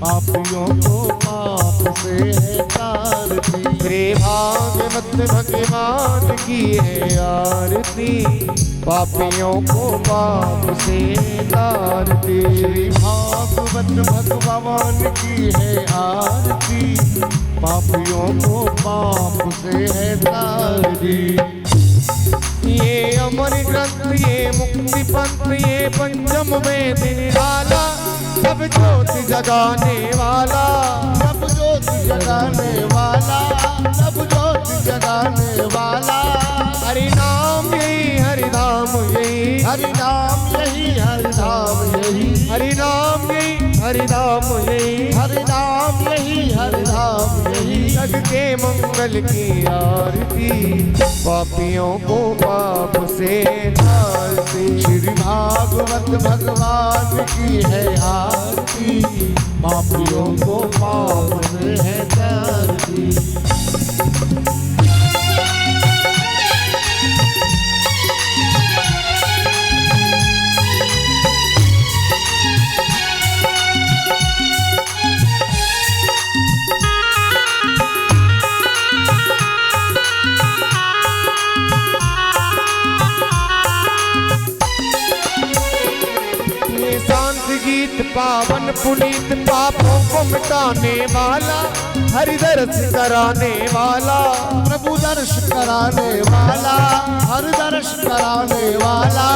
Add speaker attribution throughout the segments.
Speaker 1: पापियों को पाप से है तारती।
Speaker 2: श्री भागवत भगवान की है आरती, पापियों को पाप से तारती।
Speaker 1: श्री भागवत भगवान की है आरती, पापियों को पाप से है तारती।
Speaker 2: ये अमर ग्रंथ, ये मुक्ति पंथ, ये पंचम वेद निराला, सब ज्योति जगाने वाला,
Speaker 1: सब ज्योति जगाने वाला, सब ज्योति जगाने वाला।
Speaker 2: हरि नाम यही, हरि नाम यही,
Speaker 1: हरि नाम यही, हरि नाम यही,
Speaker 2: हरि नाम यही, हरि नाम यही,
Speaker 1: हरि नाम यही, हरि नाम यही।
Speaker 2: जग के मंगल की आरती, पापियों को पाप से तारती।
Speaker 1: श्री भागवत भगवान की है आरती, पापियों को पाप से है तारती।
Speaker 2: गीत पावन पुनीत, पापों को मिटाने वाला, हरि दर्श कराने वाला,
Speaker 1: प्रभु दर्श कराने वाला, हरि दर्श कराने वाला।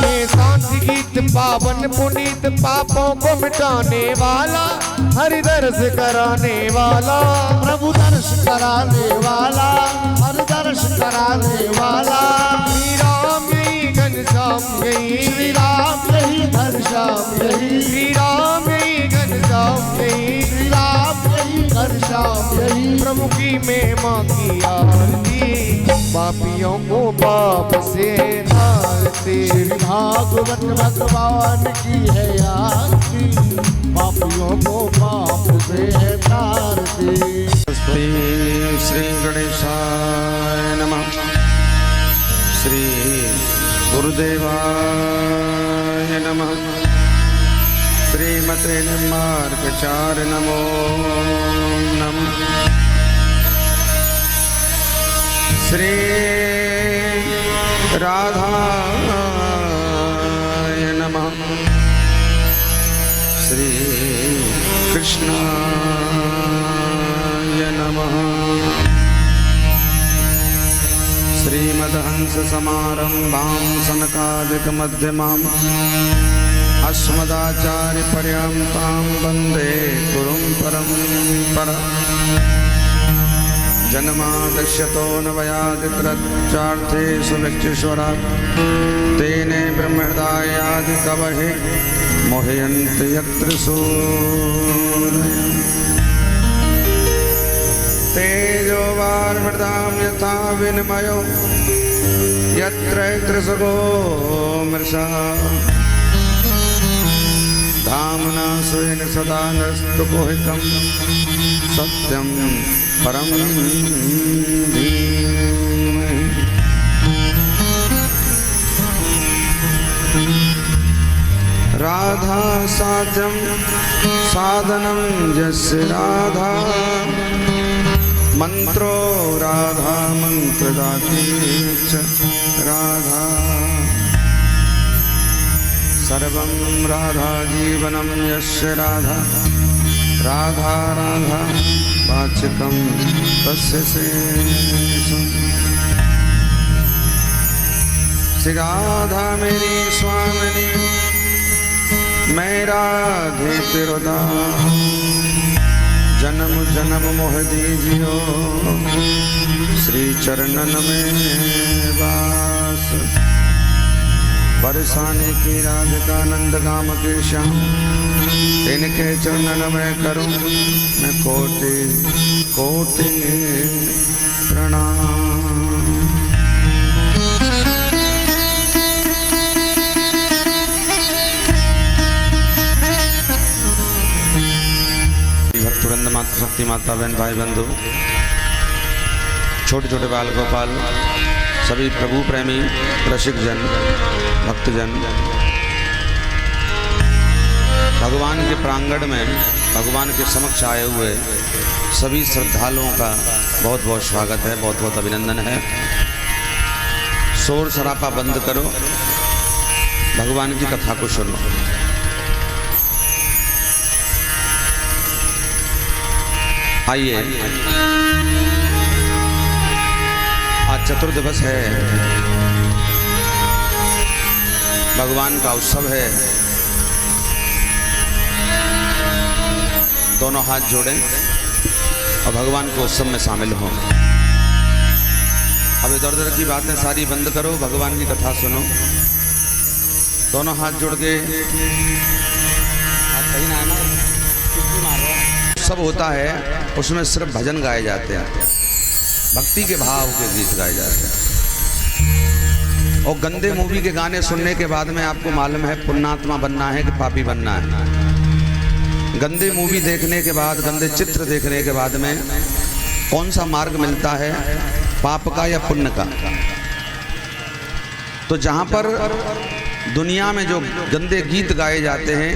Speaker 2: ये शांति गीत पावन पुनीत, पापों को मिटाने वाला, हरि दर्श कराने वाला,
Speaker 1: प्रभु दर्श कराने वाला, हरि दर्श कराने वाला।
Speaker 2: श्री राम यही, घनश्याम यही,
Speaker 1: श्री राम यही, घनश्याम यही,
Speaker 2: श्री राम यही, घनश्याम यही,
Speaker 1: श्री राम यही, घनश्याम यही।
Speaker 2: प्रभु की महिमा की आरती, पापियों को पाप से तारती।
Speaker 1: श्री भागवत भगवान की है आरती, पापियों को पाप से है तारती।
Speaker 3: श्री गणेशाय नमः। श्री गुरुदेवाय नमः। श्रीमते निम्बार्कचार्य नमो नमः। श्री राधाय नमः। श्री कृष्णाय नमः। श्रीमद्हंस समारंभां सनकादिक मध्यमाम् अस्मदाचार्य पर्यन्तां वन्दे गुरुं परम्पराम्। जन्मादश्यतो नवयादित्रच्चार्थेषु विच्युश्वरात् तेने ब्रह्महृदायादि कवये मोहयन्ति यत्र सूरयः। तेजो वार्मृदां यथा विनिमयो यत्र त्रिसर्गो मृषा धाम्ना स्वेन सदा नस्तुकोहितं सत्यं परं धीमहि। राधा साध्यं साधनं यस्य राधा मंत्रो राधा मंत्रदाती च राधा सर्वं राधा जीवनं यस्य राधा राधा राधा वाचिकं तस्य शेषम्। श्री राधा मेरी स्वामिनी मैं राधे तिरुदा जन्म जन्म मोह दीजियो श्री चरणन में वास। बरसाने की राधिका नंद गाम के श्याम इनके चरणन में करूं मैं कोटि कोटि प्रणाम। भक्तवृंद माता शक्ति माता बहन भाई बंधु छोटे छोटे बाल गोपाल सभी प्रभु प्रेमी रसिक जन भक्तजन भगवान के प्रांगण में भगवान के समक्ष आए हुए सभी श्रद्धालुओं का बहुत बहुत स्वागत है, बहुत बहुत अभिनंदन है। शोर शराबा बंद करो, भगवान की कथा को सुनो। आइए, आज चतुर्दिवस है, भगवान का उत्सव है। दोनों हाथ जोड़ें और भगवान को उत्सव में शामिल हों। अब इधर उधर की बातें सारी बंद करो, भगवान की कथा सुनो। दोनों हाथ जोड़ के सब होता है, उसमें सिर्फ भजन गाए जाते हैं, भक्ति के भाव के गीत गाए जाते हैं। और गंदे मूवी के गाने सुनने के बाद में आपको मालूम है पुण्यात्मा बनना है कि पापी बनना है। गंदे मूवी देखने के बाद, गंदे चित्र देखने के बाद में कौन सा मार्ग मिलता है, पाप का या पुण्य का? तो जहाँ पर दुनिया में जो गंदे गीत गाए जाते हैं,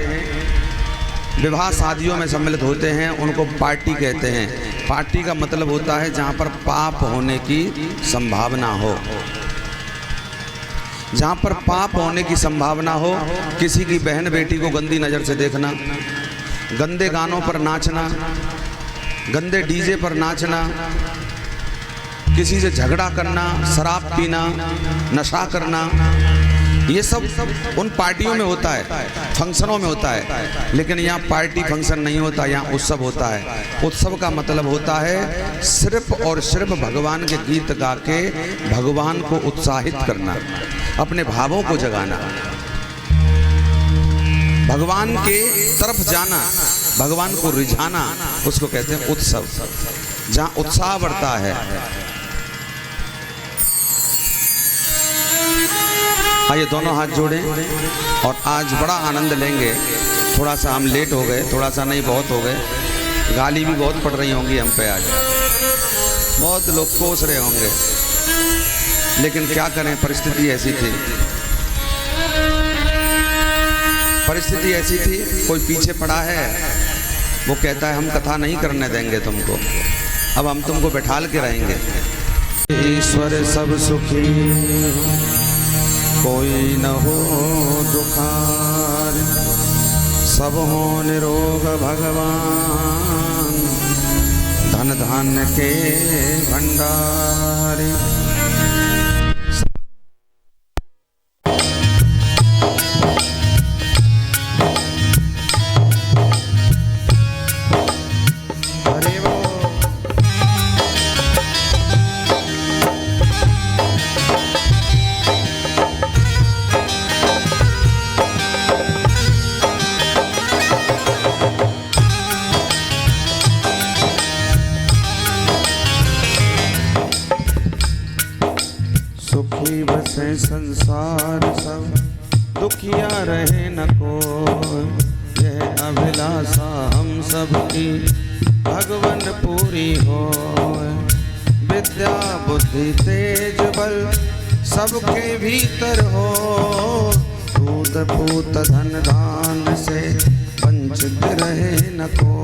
Speaker 3: विवाह शादियों में सम्मिलित होते हैं, उनको पार्टी कहते हैं। पार्टी का मतलब होता है जहाँ पर पाप होने की संभावना हो। जहाँ पर पाप होने की संभावना हो, किसी की बहन बेटी को गंदी नज़र से देखना, गंदे गानों पर नाचना, गंदे डीजे पर नाचना, किसी से झगड़ा करना, शराब पीना, नशा करना, ये सब उन पार्टियों में होता है, फंक्शनों में होता है। लेकिन यहाँ पार्टी फंक्शन नहीं होता, यहाँ उत्सव होता है। उत्सव का मतलब होता है सिर्फ और सिर्फ भगवान के गीत गा के भगवान को उत्साहित करना, अपने भावों को जगाना, भगवान के तरफ जाना, भगवान को रिझाना, उसको कहते हैं उत्सव, जहाँ उत्साह बढ़ता है। आइए दोनों हाथ जोड़ें और आज बड़ा आनंद लेंगे। थोड़ा सा हम लेट हो गए, थोड़ा सा नहीं बहुत हो गए, गाली भी बहुत पड़ रही होंगी हम पे, आज बहुत लोग कोस रहे होंगे, लेकिन क्या करें, परिस्थिति ऐसी थी, परिस्थिति ऐसी थी। कोई पीछे पड़ा है, वो कहता है हम कथा नहीं करने देंगे तुमको, अब हम तुमको बैठाल के रहेंगे। ईश्वर सब सुखी, कोई न हो दुखार, सब हो निरोग भगवान, धन धान्य के भंडारी। सुखी बसे संसार सब, दुखिया रहे न कोई, यह अभिलाषा हम सबकी भगवन पूरी हो। विद्या बुद्धि तेज बल सबके भीतर हो, दूत पूत धन दान से वंचित रहे न कोई।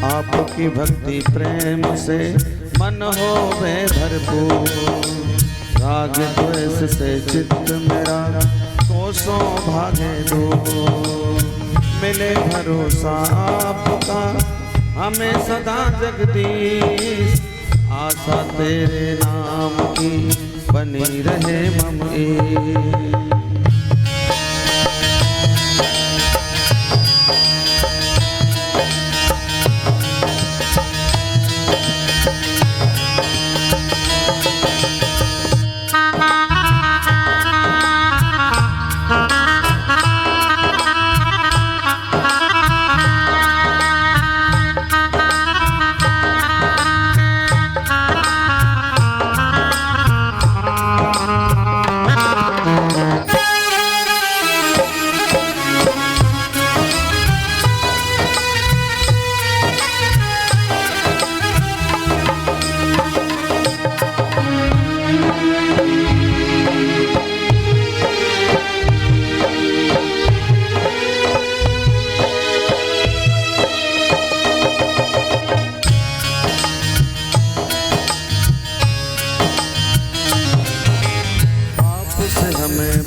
Speaker 3: आपकी भक्ति प्रेम से मन हो वे भरपूर, राग द्वेष से चित्त मेरा कोसों भागे दूर। मिले भरोसा आपका हमें सदा जगदीश, आशा तेरे नाम की बनी रहे ममई।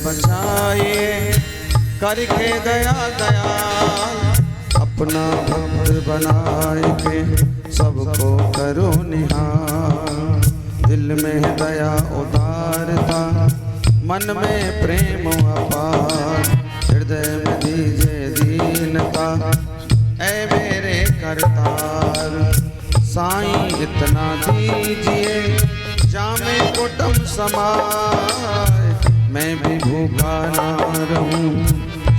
Speaker 3: बचाइए करके दया दयाल। अपना भक्त बनाए के सबको करो निहाल। दिल में दया उदारता मन में प्रेम अपार। हृदय में दीजिए दीनता ऐ मेरे करतार। साईं इतना दीजिए जामे कुटुम समाए। मैं भी भूखा ना रहूं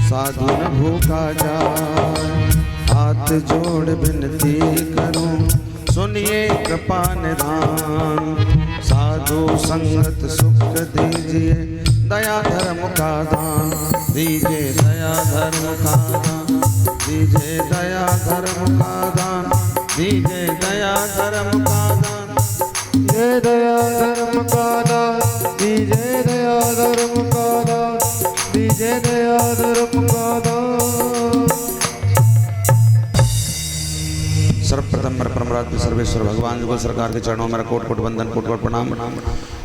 Speaker 3: साधु न भूखा जाए। हाथ जोड़ विनती करूं सुनिए कृपा निधान। साधु संगत सुख दीजिए दया धर्म का दान। दीजिए दया धर्म का दान। दीजिए दया धर्म का दान। दीजिए दया धर्म का दान।
Speaker 2: ये दया धर्म का दान दीजिए दया धर्म का दान दीजिए दया धर्म का दान।
Speaker 3: सर्वप्रथम परमराज सर्वेश्वर भगवान जुगल सरकार के चरणों में कोट कोट वंदन कोट कोट प्रणाम।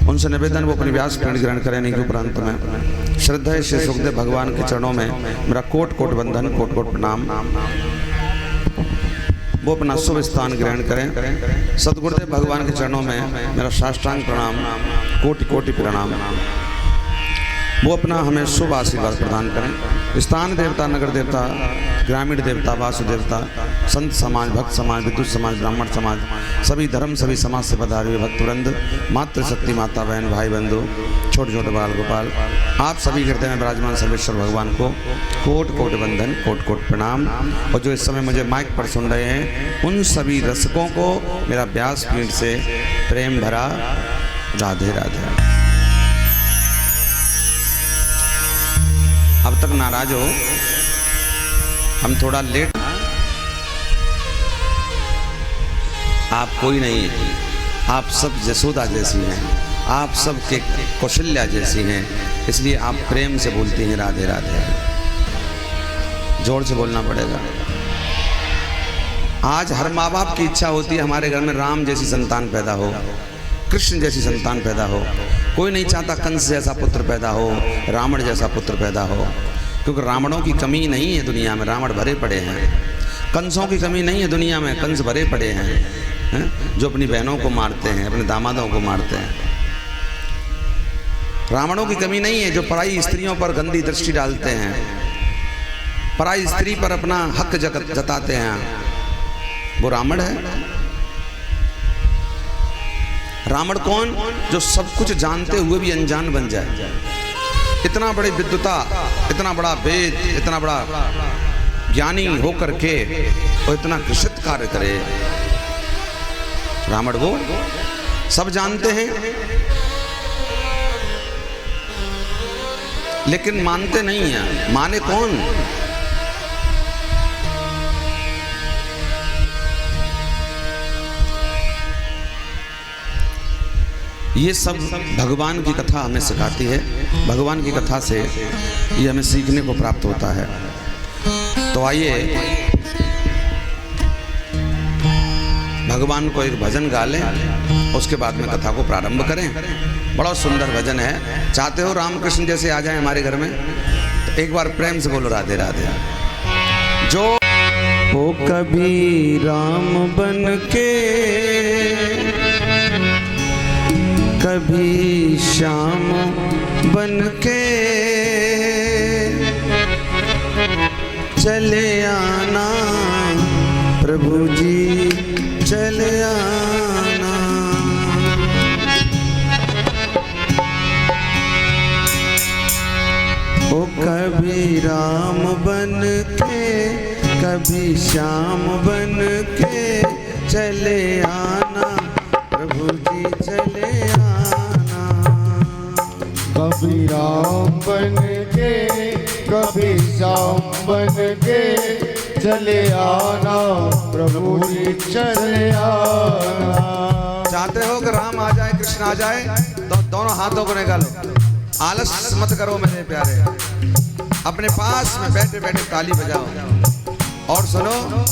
Speaker 3: उनसे निवेदन वो अपनी व्यास पीठ ग्रहण करें। नहीं के उपरांत में श्रद्धा श्री सुखदेव भगवान के चरणों में मेरा कोट कोट वंदन कोट कोट प्रणाम। वो अपना शुभ स्थान ग्रहण करें। सतगुरुदेव भगवान के चरणों में मेरा साष्टांग प्रणाम कोटि कोटि प्रणाम। वो अपना हमें शुभ आशीर्वाद प्रदान करें। स्थान देवता नगर देवता ग्रामीण देवता वासु देवता संत समाज भक्त समाज विद्युत समाज ब्राह्मण समाज सभी धर्म सभी समाज से पधारे हुए भक्तवृंद मातृशक्ति माता बहन भाई बंधु छोटे छोटे बाल गोपाल आप सभी हृदय में विराजमान सर्वेश्वर भगवान को कोट कोट वंदन कोट कोट प्रणाम। और जो इस समय मुझे माइक पर सुन रहे हैं उन सभी रसिकों को मेरा व्यासपीठ से प्रेम भरा राधे राधे। अब तक नाराज हो हम थोड़ा लेट। आप कोई नहीं है। आप सब जसोदा जैसी हैं। आप सब के कौशल्या जैसी हैं। इसलिए आप प्रेम से बोलती हैं राधे राधे। जोर से बोलना पड़ेगा। आज हर माँ बाप की इच्छा होती है हमारे घर में राम जैसी संतान पैदा हो कृष्ण जैसी संतान पैदा हो। कोई नहीं चाहता कंस जैसा पुत्र पैदा हो रावण जैसा पुत्र पैदा हो। क्योंकि रावणों की कमी नहीं है दुनिया में रावण भरे पड़े हैं। कंसों की कमी नहीं है दुनिया में कंस भरे पड़े हैं जो अपनी बहनों को मारते हैं अपने दामादों को मारते हैं। रावणों की कमी नहीं है जो पराई स्त्रियों पर गंदी दृष्टि डालते हैं पराई स्त्री पर अपना हक जताते हैं। वो रावण है। रावण कौन? जो सब कुछ जानते हुए भी अनजान बन जाए। इतना बड़ी विद्वता इतना बड़ा वेद इतना बड़ा ज्ञानी होकर के और इतना घृषित कार्य करे। रावण वो सब जानते हैं लेकिन मानते नहीं हैं। माने कौन? ये सब भगवान की कथा हमें सिखाती है। भगवान की कथा से ये हमें सीखने को प्राप्त होता है। तो आइए भगवान को एक भजन गा लें उसके बाद में कथा को प्रारंभ करें। बड़ा सुंदर भजन है। चाहते हो रामकृष्ण जैसे आ जाए हमारे घर में तो एक बार प्रेम से बोलो राधे राधे। जो हो कभी राम बन के कभी श्याम बन के चले आना प्रभु जी चले आना। ओ कभी राम बन के कभी श्याम बन के चले आना प्रभु जी चले आना।
Speaker 1: कभी राम बन के कभी श्याम बन के चले आना प्रभु जी चले आना।
Speaker 3: चाहते हो कि राम आ जाए कृष्ण आ जाए तो दोनों हाथों को निकालो। आलस मत करो मेरे प्यारे। अपने पास में बैठे बैठे ताली बजाओ और सुनो।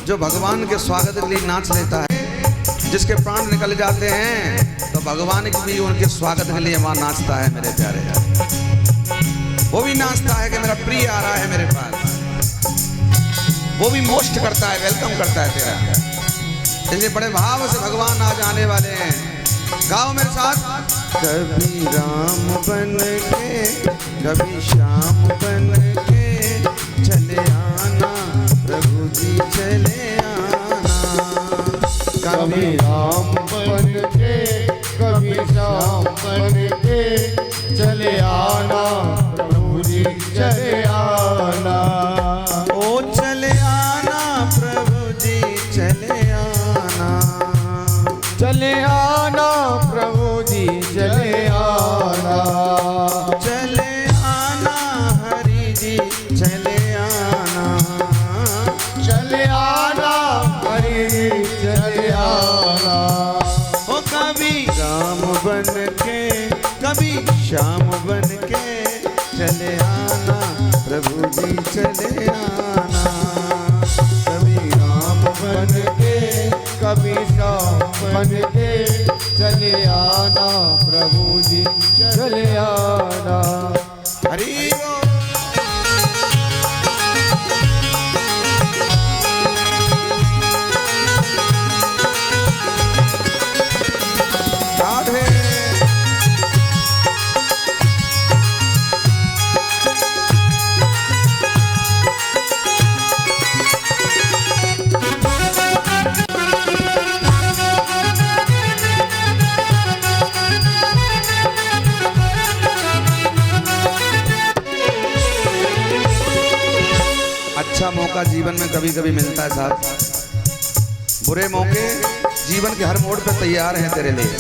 Speaker 3: जो भगवान के स्वागत के लिए नाच लेता है जिसके प्राण निकल जाते हैं तो भगवान भी उनके स्वागत के लिए वहां नाचता है मेरे प्यारे। वो भी नाचता है कि मेरा प्रिय आ रहा है मेरे पास, वो भी मोस्ट करता है, वेलकम करता है तेरा। इसलिए बड़े भाव से भगवान आज आने वाले हैं। गाओ मेरे साथ। कभी राम बन के कभी श्याम बन के चले आना प्रभु जी चले आना।
Speaker 1: कभी राम बन के कभी श्याम बन के चले आना प्रभु जी चले आना।
Speaker 3: ओ चले आना प्रभु जी चले आना।
Speaker 1: चले आना प्रभु जी चले आना।
Speaker 3: चले आना हरि जी चले आना।
Speaker 1: चले आना हरि जी चले आना।
Speaker 3: ओ कभी राम बन के कभी श्याम बन के चले आना प्रभु जी चले आना।
Speaker 1: कभी राम बन के कभी श्याम बन के चले आना प्रभु जी चले आना।
Speaker 3: हरि बोल। राधे। अच्छा मौका जीवन में कभी कभी मिलता है साहब। बुरे मौके जीवन के हर मोड़ पे तैयार हैं तेरे लिए,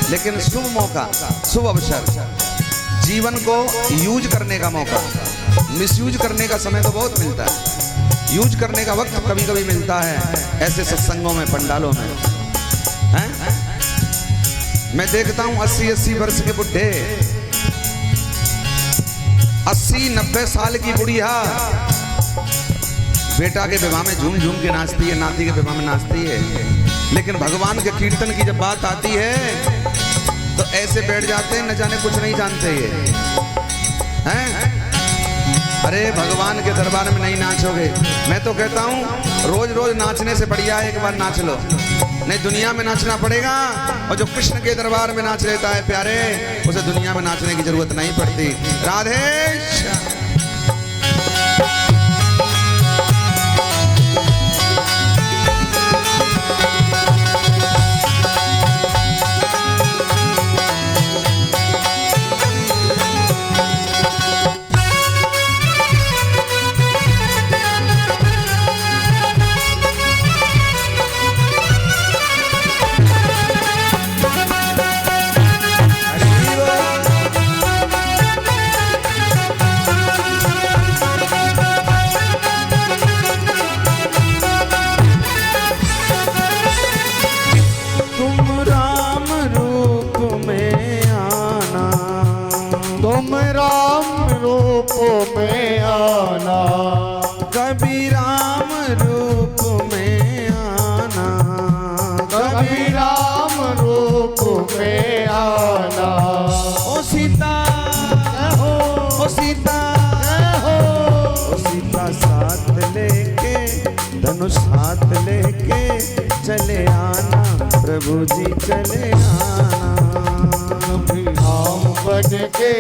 Speaker 3: लेकिन शुभ मौका, शुभ अवसर, जीवन को यूज करने का मौका, मिसयूज करने का समय तो बहुत मिलता है। यूज करने का वक्त कभी कभी मिलता है ऐसे सत्संगों में, पंडालों में हैं? मैं देखता हूँ 80-80 वर्ष के बुढ़े, 80-90 साल की बुढ़िया बेटा के विवाह में झूम झूम के नाचती है, नाती के विवाह में नाचती है, लेकिन भगवान के कीर्तन की जब बात आती है तो ऐसे बैठ जाते हैं, न जाने कुछ नहीं जानते ये हैं। अरे भगवान के दरबार में नहीं नाचोगे, मैं तो कहता हूँ रोज रोज नाचने से बढ़िया है एक बार नाच लो, नहीं दुनिया में नाचना पड़ेगा। और जो कृष्ण के दरबार में नाच लेता है प्यारे, उसे दुनिया में नाचने की जरूरत नहीं पड़ती। राधे।
Speaker 1: तुम राम रूप में आना।
Speaker 3: कभी राम रूप में आना।
Speaker 1: कभी राम रूप में आना।
Speaker 3: ओ सीता हो, ओ सीता हो, ओ सीता साथ लेके, धनुष हाथ लेके चले आना प्रभु जी चले आना।
Speaker 1: कभी राम बन के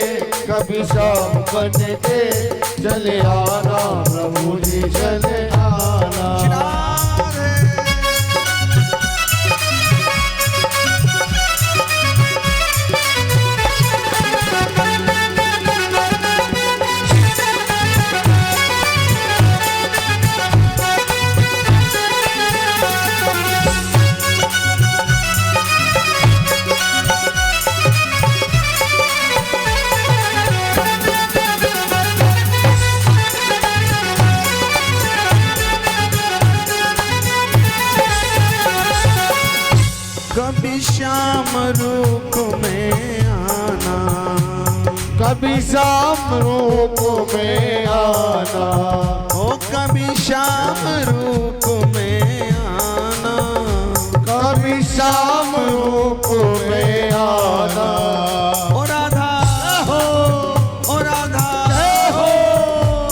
Speaker 1: कभी श्याम बन के चले आना प्रभु जी चले आना।
Speaker 3: कभी श्याम रूप में आना।
Speaker 1: कभी श्याम रूप में आना।
Speaker 3: ओ कभी श्याम रूप में आना।
Speaker 1: कभी श्याम रूप में आना।
Speaker 3: ओ राधा हो, ओ राधा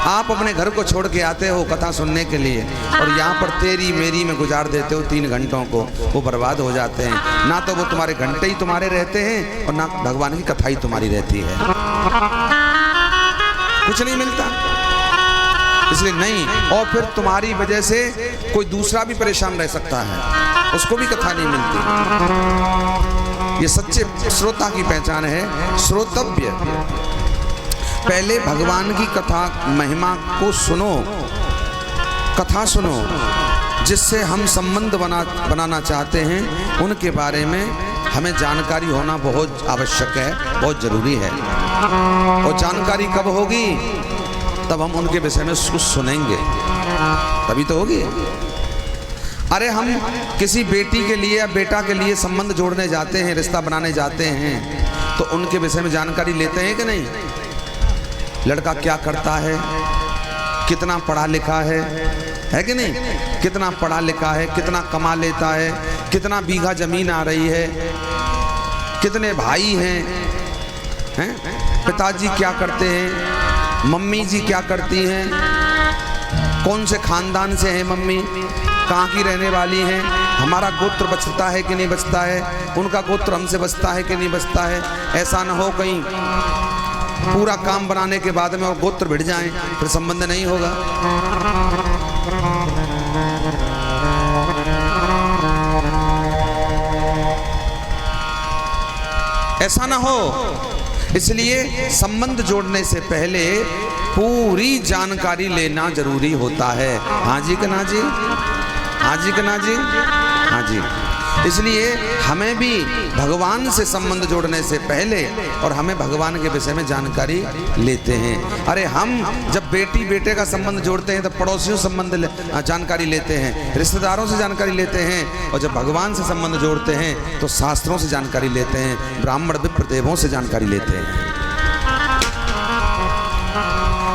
Speaker 3: आप अपने घर को छोड़ के आते हो कथा सुनने के लिए और यहाँ पर तेरी मेरी में गुजार देते हो 3 घंटों को, वो बर्बाद हो जाते हैं। ना तो वो तुम्हारे घंटे ही तुम्हारे रहते हैं और ना भगवान की कथा ही तुम्हारी रहती है, कुछ नहीं मिलता। इसलिए नहीं, और फिर तुम्हारी वजह से कोई दूसरा भी परेशान रह सकता है, उसको भी कथा नहीं मिलती। ये सच्चे श्रोता की पहचान है, श्रोतव्य। पहले भगवान की कथा महिमा को सुनो, कथा सुनो, जिससे हम संबंध बनाना चाहते हैं उनके बारे में हमें जानकारी होना बहुत आवश्यक है, बहुत जरूरी है। और जानकारी कब होगी? तब हम उनके विषय में कुछ सुनेंगे, तभी तो होगी। अरे हम किसी बेटी के लिए या बेटा के लिए संबंध जोड़ने जाते हैं, रिश्ता बनाने जाते हैं, तो उनके विषय में जानकारी लेते हैं कि नहीं? लड़का क्या करता है, कितना पढ़ा लिखा है कि नहीं? कितना पढ़ा लिखा है, कितना कमा लेता है, कितना बीघा जमीन आ रही है, कितने भाई हैं, पिताजी क्या करते हैं, मम्मी जी क्या करती हैं, कौन से खानदान से हैं मम्मी, कहाँ की रहने वाली हैं, हमारा गोत्र बचता है कि नहीं बचता है, उनका गोत्र हमसे बचता है कि नहीं बचता है। ऐसा न हो कहीं पूरा काम बनाने के बाद में वो गोत्र भिड़ जाएं, फिर संबंध नहीं होगा। ऐसा ना हो, इसलिए संबंध जोड़ने से पहले पूरी जानकारी लेना जरूरी होता है। हाँ जी कि ना जी? हाँ जी कि ना जी? हाँ जी। इसलिए हमें भी भगवान से संबंध जोड़ने से पहले और हमें भगवान के विषय में जानकारी लेते हैं। अरे हम जब बेटी बेटे का संबंध जोड़ते हैं तो पड़ोसियों संबंध जानकारी लेते हैं, रिश्तेदारों से जानकारी लेते हैं, और जब भगवान से संबंध जोड़ते हैं तो शास्त्रों से जानकारी लेते हैं, ब्राह्मण विप्र देवों से जानकारी लेते हैं,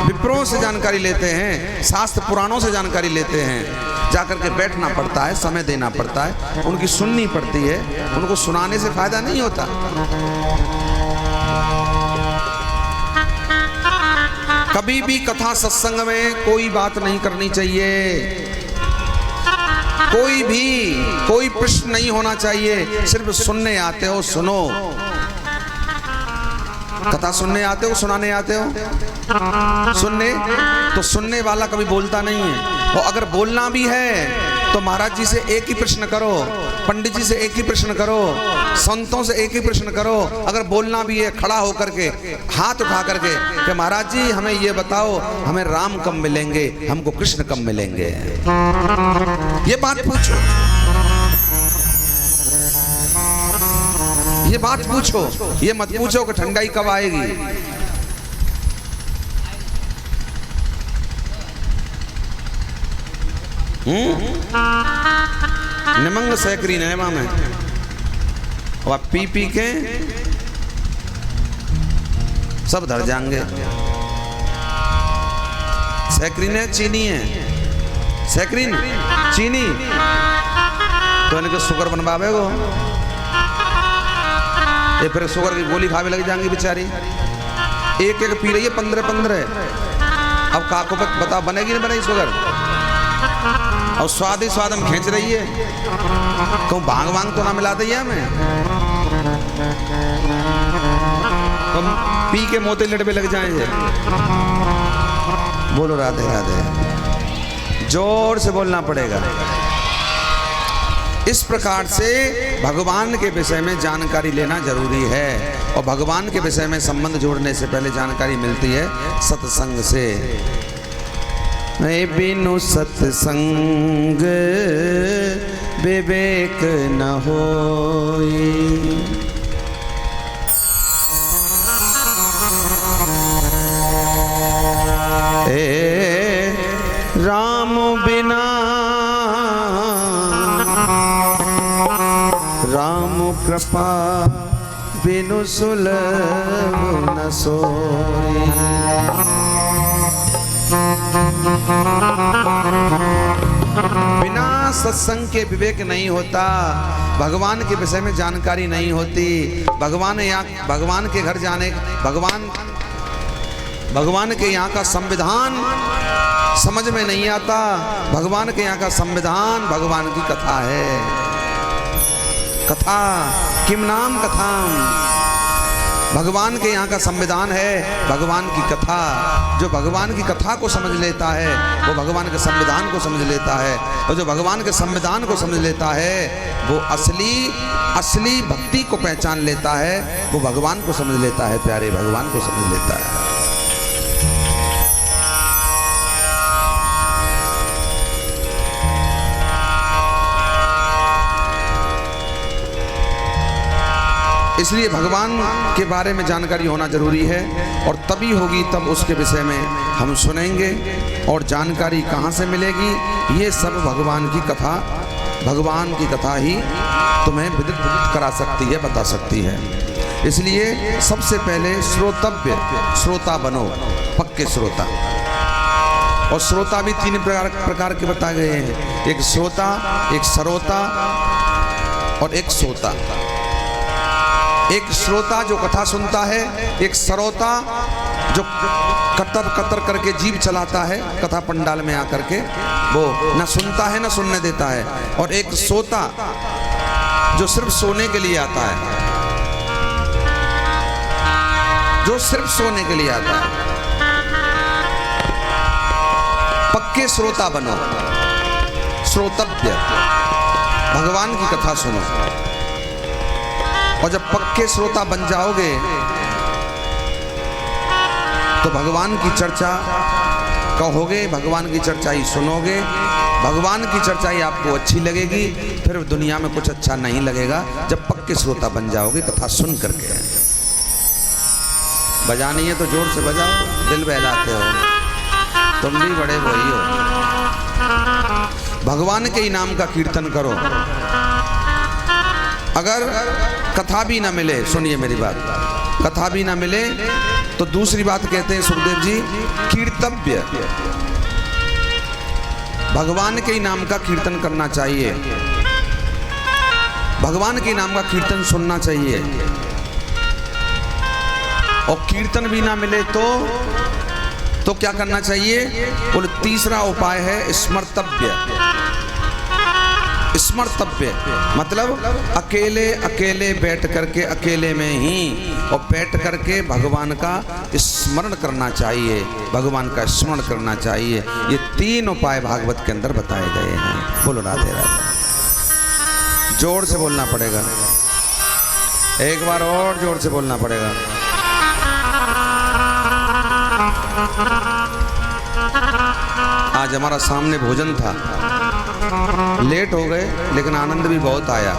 Speaker 3: विप्रों से जानकारी लेते हैं, शास्त्र पुराणों से जानकारी लेते हैं। जाकर के बैठना पड़ता है, समय देना पड़ता है, उनकी सुननी पड़ती है, उनको सुनाने से फायदा नहीं होता। कभी भी कथा सत्संग में कोई बात नहीं करनी चाहिए, कोई प्रश्न नहीं होना चाहिए। सिर्फ सुनने आते हो सुनो, कथा सुनने आते हो, सुनाने आते हो, सुनने तो सुनने वाला कभी बोलता नहीं है। और अगर बोलना भी है तो महाराज जी से एक ही प्रश्न करो, पंडित जी से एक ही प्रश्न करो, संतों से एक ही प्रश्न करो। अगर बोलना भी है खड़ा होकर के, हाथ उठा करके कि महाराज जी हमें ये बताओ, हमें राम कब मिलेंगे, हमको कृष्ण कब मिलेंगे, ये बात पूछो, ये बात पूछो। ये मत पूछो कि ठंडाई कब आएगी। निमंग सैकरी नेमा में और पी पी के सब धर जाएंगे। सैकरीन चीनी है, सैकरीन चीनी तो इनके शुगर बनवावे गो, ये फिर शुगर की गोली खावे लग जाएंगी बेचारी। एक एक पी रही है 15-15। अब काको बता बनेगी नहीं बनेगी शुगर? और स्वाद ही स्वाद हम खींच रही है, कहूँ भांग वांग तो ना मिला दी हमें, हम पी के मोते लड़ पे लग जाएंगे। बोलो राधे राधे, जोर से बोलना पड़ेगा। इस प्रकार से भगवान के विषय में जानकारी लेना जरूरी है, और भगवान के विषय में संबंध जोड़ने से पहले जानकारी मिलती है सत्संग से। बिनु सत्संग विवेक न होई, राम बिना राम कृपा बिनु सुलभ न सोई। बिना सत्संग के विवेक नहीं होता, भगवान के विषय में जानकारी नहीं होती। भगवान के घर जाने, भगवान भगवान के यहाँ का संविधान समझ में नहीं आता। भगवान के यहाँ का संविधान भगवान की कथा है। कथा किम नाम कथाम, भगवान के यहाँ का संविधान है भगवान की कथा। जो भगवान की कथा को समझ लेता है वो भगवान के संविधान को समझ लेता है, और जो भगवान के संविधान को समझ लेता है वो असली भक्ति को पहचान लेता है, वो भगवान को समझ लेता है, प्यारे भगवान को समझ लेता है। इसलिए भगवान के बारे में जानकारी होना जरूरी है, और तभी होगी तब उसके विषय में हम सुनेंगे। और जानकारी कहाँ से मिलेगी? ये सब भगवान की कथा ही तुम्हें विदित करा सकती है, बता सकती है। इसलिए सबसे पहले श्रोता बनो, पक्के श्रोता। और श्रोता भी 3 प्रकार के बताए गए हैं, एक श्रोता, एक सरोता और एक सोता। एक श्रोता जो कथा सुनता है, एक सरोता जो कतर करके जीभ चलाता है कथा पंडाल में आकर के, वो न सुनता है न सुनने देता है। और एक सोता जो सिर्फ सोने के लिए आता है, जो सिर्फ सोने के लिए आता है। पक्के श्रोता बनो, श्रोतव्य, भगवान की कथा सुनो। और जब पक्के श्रोता बन जाओगे तो भगवान की चर्चा कहोगे, भगवान की चर्चा ही सुनोगे, भगवान की चर्चा ही आपको अच्छी लगेगी। फिर दुनिया में कुछ अच्छा नहीं लगेगा जब पक्के श्रोता बन जाओगे कथा सुन करके। बजानी है तो जोर से बजाओ, दिल बहलाते हो, तुम भी बड़े वही हो। भगवान के ही नाम का कीर्तन करो। अगर कथा भी ना मिले, सुनिए मेरी बात, कथा भी ना मिले तो दूसरी बात कहते हैं सुखदेव जी, कीर्तव्य। भगवान के ही नाम का कीर्तन करना चाहिए, भगवान के नाम का कीर्तन सुनना चाहिए। और कीर्तन भी ना मिले तो क्या करना चाहिए? बोले तीसरा उपाय है स्मर्तव्य। स्मर्तव्य मतलब अकेले बैठ करके, अकेले में ही और बैठ करके भगवान का स्मरण करना चाहिए, भगवान का स्मरण करना चाहिए। ये 3 उपाय भागवत के अंदर बताए गए हैं। बोलो राधे राधे। जोर से बोलना पड़ेगा, एक बार और जोर से बोलना पड़ेगा। आज हमारा सामने भोजन था, लेट हो गए लेकिन आनंद भी बहुत आया,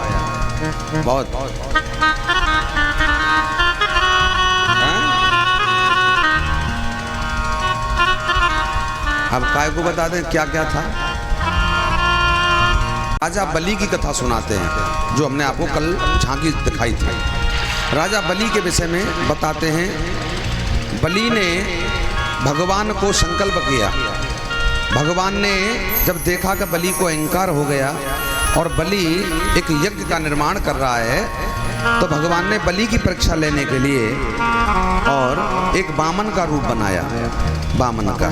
Speaker 3: बहुत। अब काय को बता दें क्या क्या था। राजा बलि की कथा सुनाते हैं, जो हमने आपको कल झांकी दिखाई थी। राजा बलि के विषय में बताते हैं। बलि ने भगवान को संकल्प किया। भगवान ने जब देखा कि बलि को अहंकार हो गया और बलि एक यज्ञ का निर्माण कर रहा है, तो भगवान ने बलि की परीक्षा लेने के लिए और एक वामन का रूप बनाया, वामन का।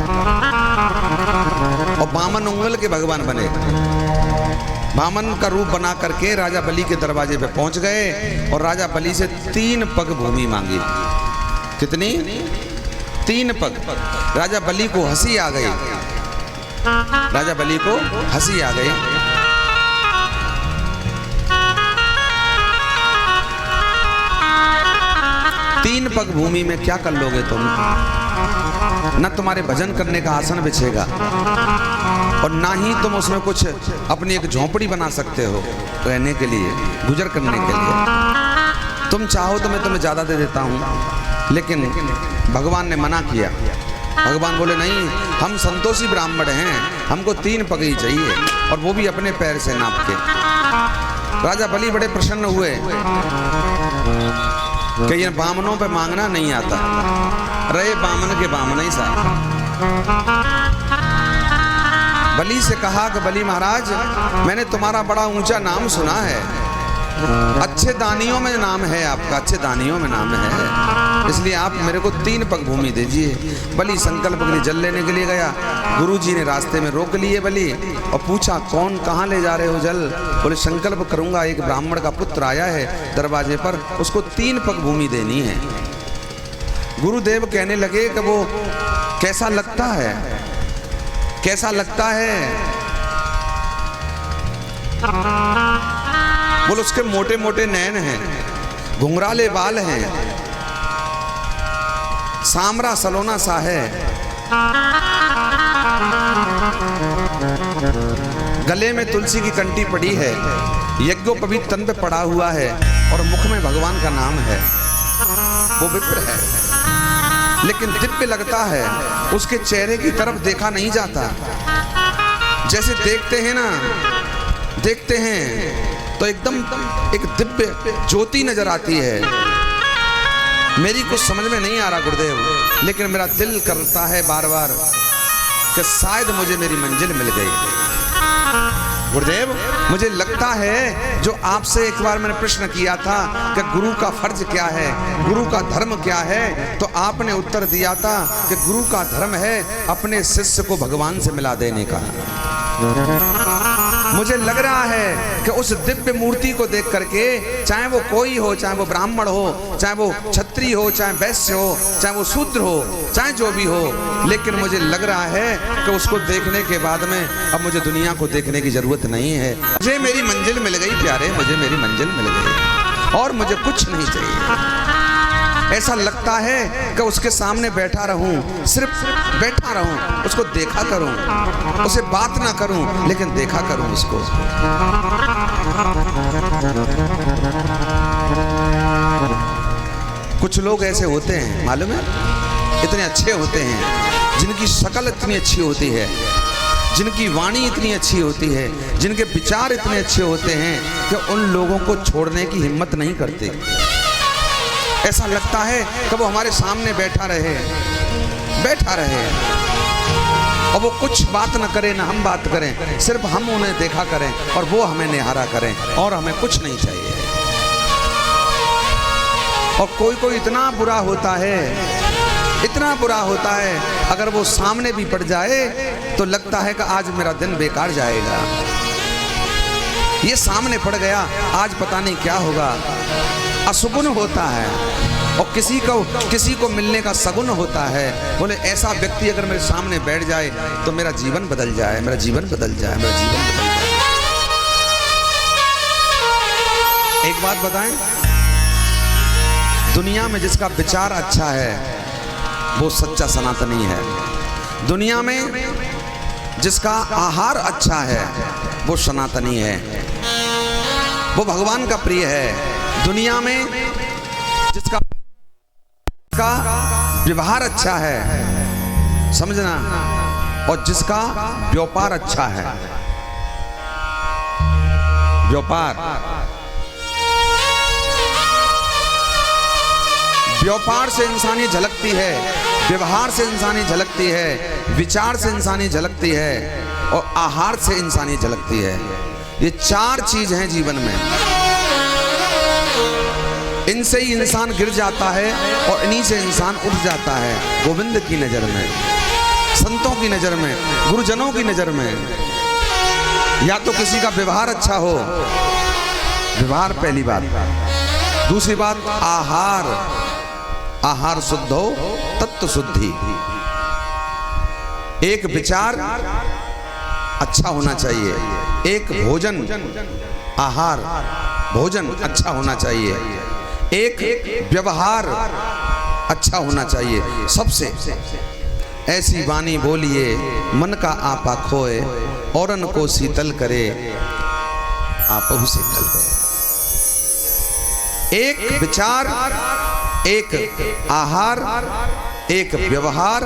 Speaker 3: और वामन उंगल के भगवान बने। वामन का रूप बना करके राजा बलि के दरवाजे पे पहुंच गए और राजा बलि से 3 पग भूमि मांगी। कितनी? 3 पग। राजा बलि को हंसी आ गई, राजा बलि को हंसी आ गई। तीन पग भूमि में क्या कर लोगे तुम? न तुम्हारे भजन करने का आसन बिछेगा और ना ही तुम उसमें कुछ अपनी एक झोंपड़ी बना सकते हो रहने के लिए, गुजर करने के लिए। तुम चाहो तो मैं तुम्हें ज़्यादा दे देता हूँ, लेकिन भगवान ने मना किया। भगवान बोले नहीं, हम संतोषी ब्राह्मण हैं, हमको 3 पग ही चाहिए, और वो भी अपने पैर से नाप के। राजा बलि बड़े प्रसन्न हुए कि ये बामनों पे मांगना नहीं आता, रहे बामन के बामन ही सा। बलि से कहा कि बलि महाराज, मैंने तुम्हारा बड़ा ऊंचा नाम सुना है, अच्छे दानियों में नाम है आपका, अच्छे दानियों में नाम है, इसलिए आप मेरे को 3 पग भूमि दीजिए। बलि संकल्प के लिए जल लेने के लिए गया, गुरुजी ने रास्ते में रोक लिए बलि और पूछा कौन कहाँ ले जा रहे हो जल? बोले संकल्प करूंगा, एक ब्राह्मण का पुत्र आया है दरवाजे पर, उसको 3 पग भूमि देनी है। गुरुदेव कहने लगे कि वो कैसा लगता है, कैसा लगता है? बोले उसके मोटे मोटे नैन हैं, घुंघराले बाल हैं, सामरा सलोना सा है, गले में तुलसी की कंठी पड़ी है, यज्ञोपवीत तन पे पड़ा हुआ है और मुख में भगवान का नाम है। वो विप्र है, लेकिन दिव्य लगता है, उसके चेहरे की तरफ देखा नहीं जाता। जैसे देखते हैं ना, देखते हैं तो एकदम एक दिव्य ज्योति नजर आती है। मेरी कुछ समझ में नहीं आ रहा गुरुदेव, लेकिन मेरा दिल करता है बार बार कि शायद मुझे मेरी मंजिल मिल गई। गुरुदेव मुझे लगता है जो आपसे एक बार मैंने प्रश्न किया था कि गुरु का फर्ज क्या है, गुरु का धर्म क्या है, तो आपने उत्तर दिया था कि गुरु का धर्म है अपने शिष्य को भगवान से मिला देने का। मुझे लग रहा है कि उस दिव्य मूर्ति को देख करके, चाहे वो कोई हो, चाहे वो ब्राह्मण हो, चाहे वो क्षत्रिय हो, चाहे वैश्य हो, चाहे वो शूद्र हो, चाहे जो भी हो, लेकिन मुझे लग रहा है कि उसको देखने के बाद में अब मुझे दुनिया को देखने की जरूरत नहीं है। मुझे मेरी मंजिल मिल गई प्यारे, मुझे मेरी मंजिल मिल गई और मुझे कुछ नहीं चाहिए। ऐसा लगता है कि उसके सामने बैठा रहूं, सिर्फ बैठा रहूं, उसको देखा करूं, उसे बात ना करूं लेकिन देखा करूं उसको। कुछ लोग ऐसे होते हैं मालूम है, इतने अच्छे होते हैं, जिनकी शक्ल इतनी अच्छी होती है, जिनकी वाणी इतनी अच्छी होती है, जिनके विचार इतने अच्छे होते हैं कि उन लोगों को छोड़ने की हिम्मत नहीं करते। ऐसा लगता है कि वो हमारे सामने बैठा रहे, बैठा रहे और वो कुछ बात न करे, ना हम बात करें, सिर्फ हम उन्हें देखा करें और वो हमें निहारा करें और हमें कुछ नहीं चाहिए। और कोई कोई इतना बुरा होता है, इतना बुरा होता है, अगर वो सामने भी पड़ जाए तो लगता है कि आज मेरा दिन बेकार जाएगा। ये सामने पड़ गया, आज पता नहीं क्या होगा। असुगुन होता है और किसी को मिलने का सगुन होता है। बोले ऐसा व्यक्ति अगर मेरे सामने बैठ जाए तो मेरा जीवन बदल जाए, मेरा जीवन बदल जाए, मेरा जीवन बदल जाए। एक बात बताएं, दुनिया में जिसका विचार अच्छा है वो सच्चा सनातनी है। दुनिया में जिसका आहार अच्छा है वो सनातनी है, वो भगवान का प्रिय है। दुनिया में जिसका व्यवहार अच्छा है, समझना, और जिसका व्यापार अच्छा है, व्यापार से इंसानी झलकती है, व्यवहार से इंसानी झलकती है, विचार से इंसानी झलकती है और आहार से इंसानी झलकती है। ये 4 चीज हैं जीवन में, इनसे ही इंसान गिर जाता है और इन्हीं से इंसान उठ जाता है। गोविंद की नजर में, संतों की नजर में, गुरुजनों की नजर में। या तो किसी का व्यवहार अच्छा हो, व्यवहार पहली बात, दूसरी बात आहार, आहार शुद्ध हो, तत्व शुद्धि। एक विचार अच्छा होना चाहिए, एक भोजन, आहार भोजन अच्छा होना चाहिए, एक व्यवहार अच्छा होना चाहिए। सबसे ऐसी वाणी बोलिए मन का आपा खोए, औरन को शीतल करे आपहु शीतल हो। एक विचार, एक आहार, एक व्यवहार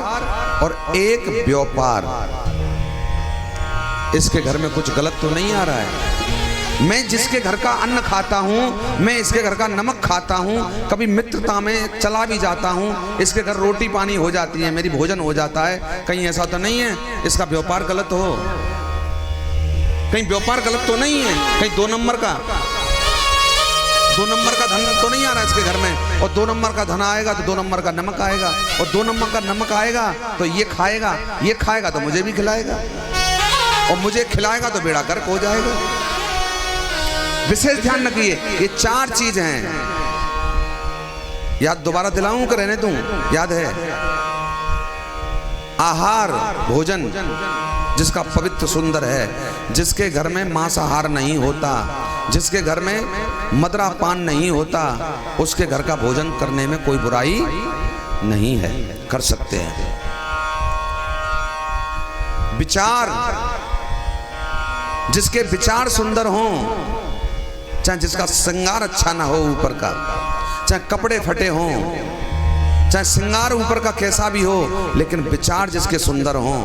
Speaker 3: और एक व्यापार। इसके घर में कुछ गलत तो नहीं आ रहा है? मैं जिसके घर का अन्न खाता हूँ, मैं इसके घर का नमक खाता हूँ, कभी मित्रता में चला भी जाता हूँ, इसके घर रोटी पानी हो जाती है, मेरी भोजन हो जाता है। कहीं ऐसा तो नहीं है इसका व्यापार गलत हो? कहीं व्यापार गलत तो नहीं है? कहीं 2 नंबर का? 2 नंबर का धन तो नहीं आ रहा इसके घर में, और 2 नंबर का धन आएगा तो 2 नंबर का नमक आएगा, और 2 नंबर का नमक आएगा तो ये खाएगा तो मुझे भी खिलाएगा, और मुझे खिलाएगा तो बेड़ा गर्क हो जाएगा। विशेष ध्यान रखिए, ये 4 चीज हैं। याद दोबारा दिलाऊं कि रहने दूं? याद है? आहार भोजन जिसका पवित्र सुंदर है, जिसके घर में मांसाहार नहीं होता, जिसके घर में मदिरा पान नहीं होता, उसके घर का भोजन करने में कोई बुराई नहीं है, कर सकते हैं। विचार, जिसके विचार सुंदर हों, चाहे जिसका श्रृंगार अच्छा ना हो ऊपर का, चाहे कपड़े फटे हों, चाहे श्रृंगार ऊपर का कैसा भी हो, लेकिन विचार जिसके सुंदर हों,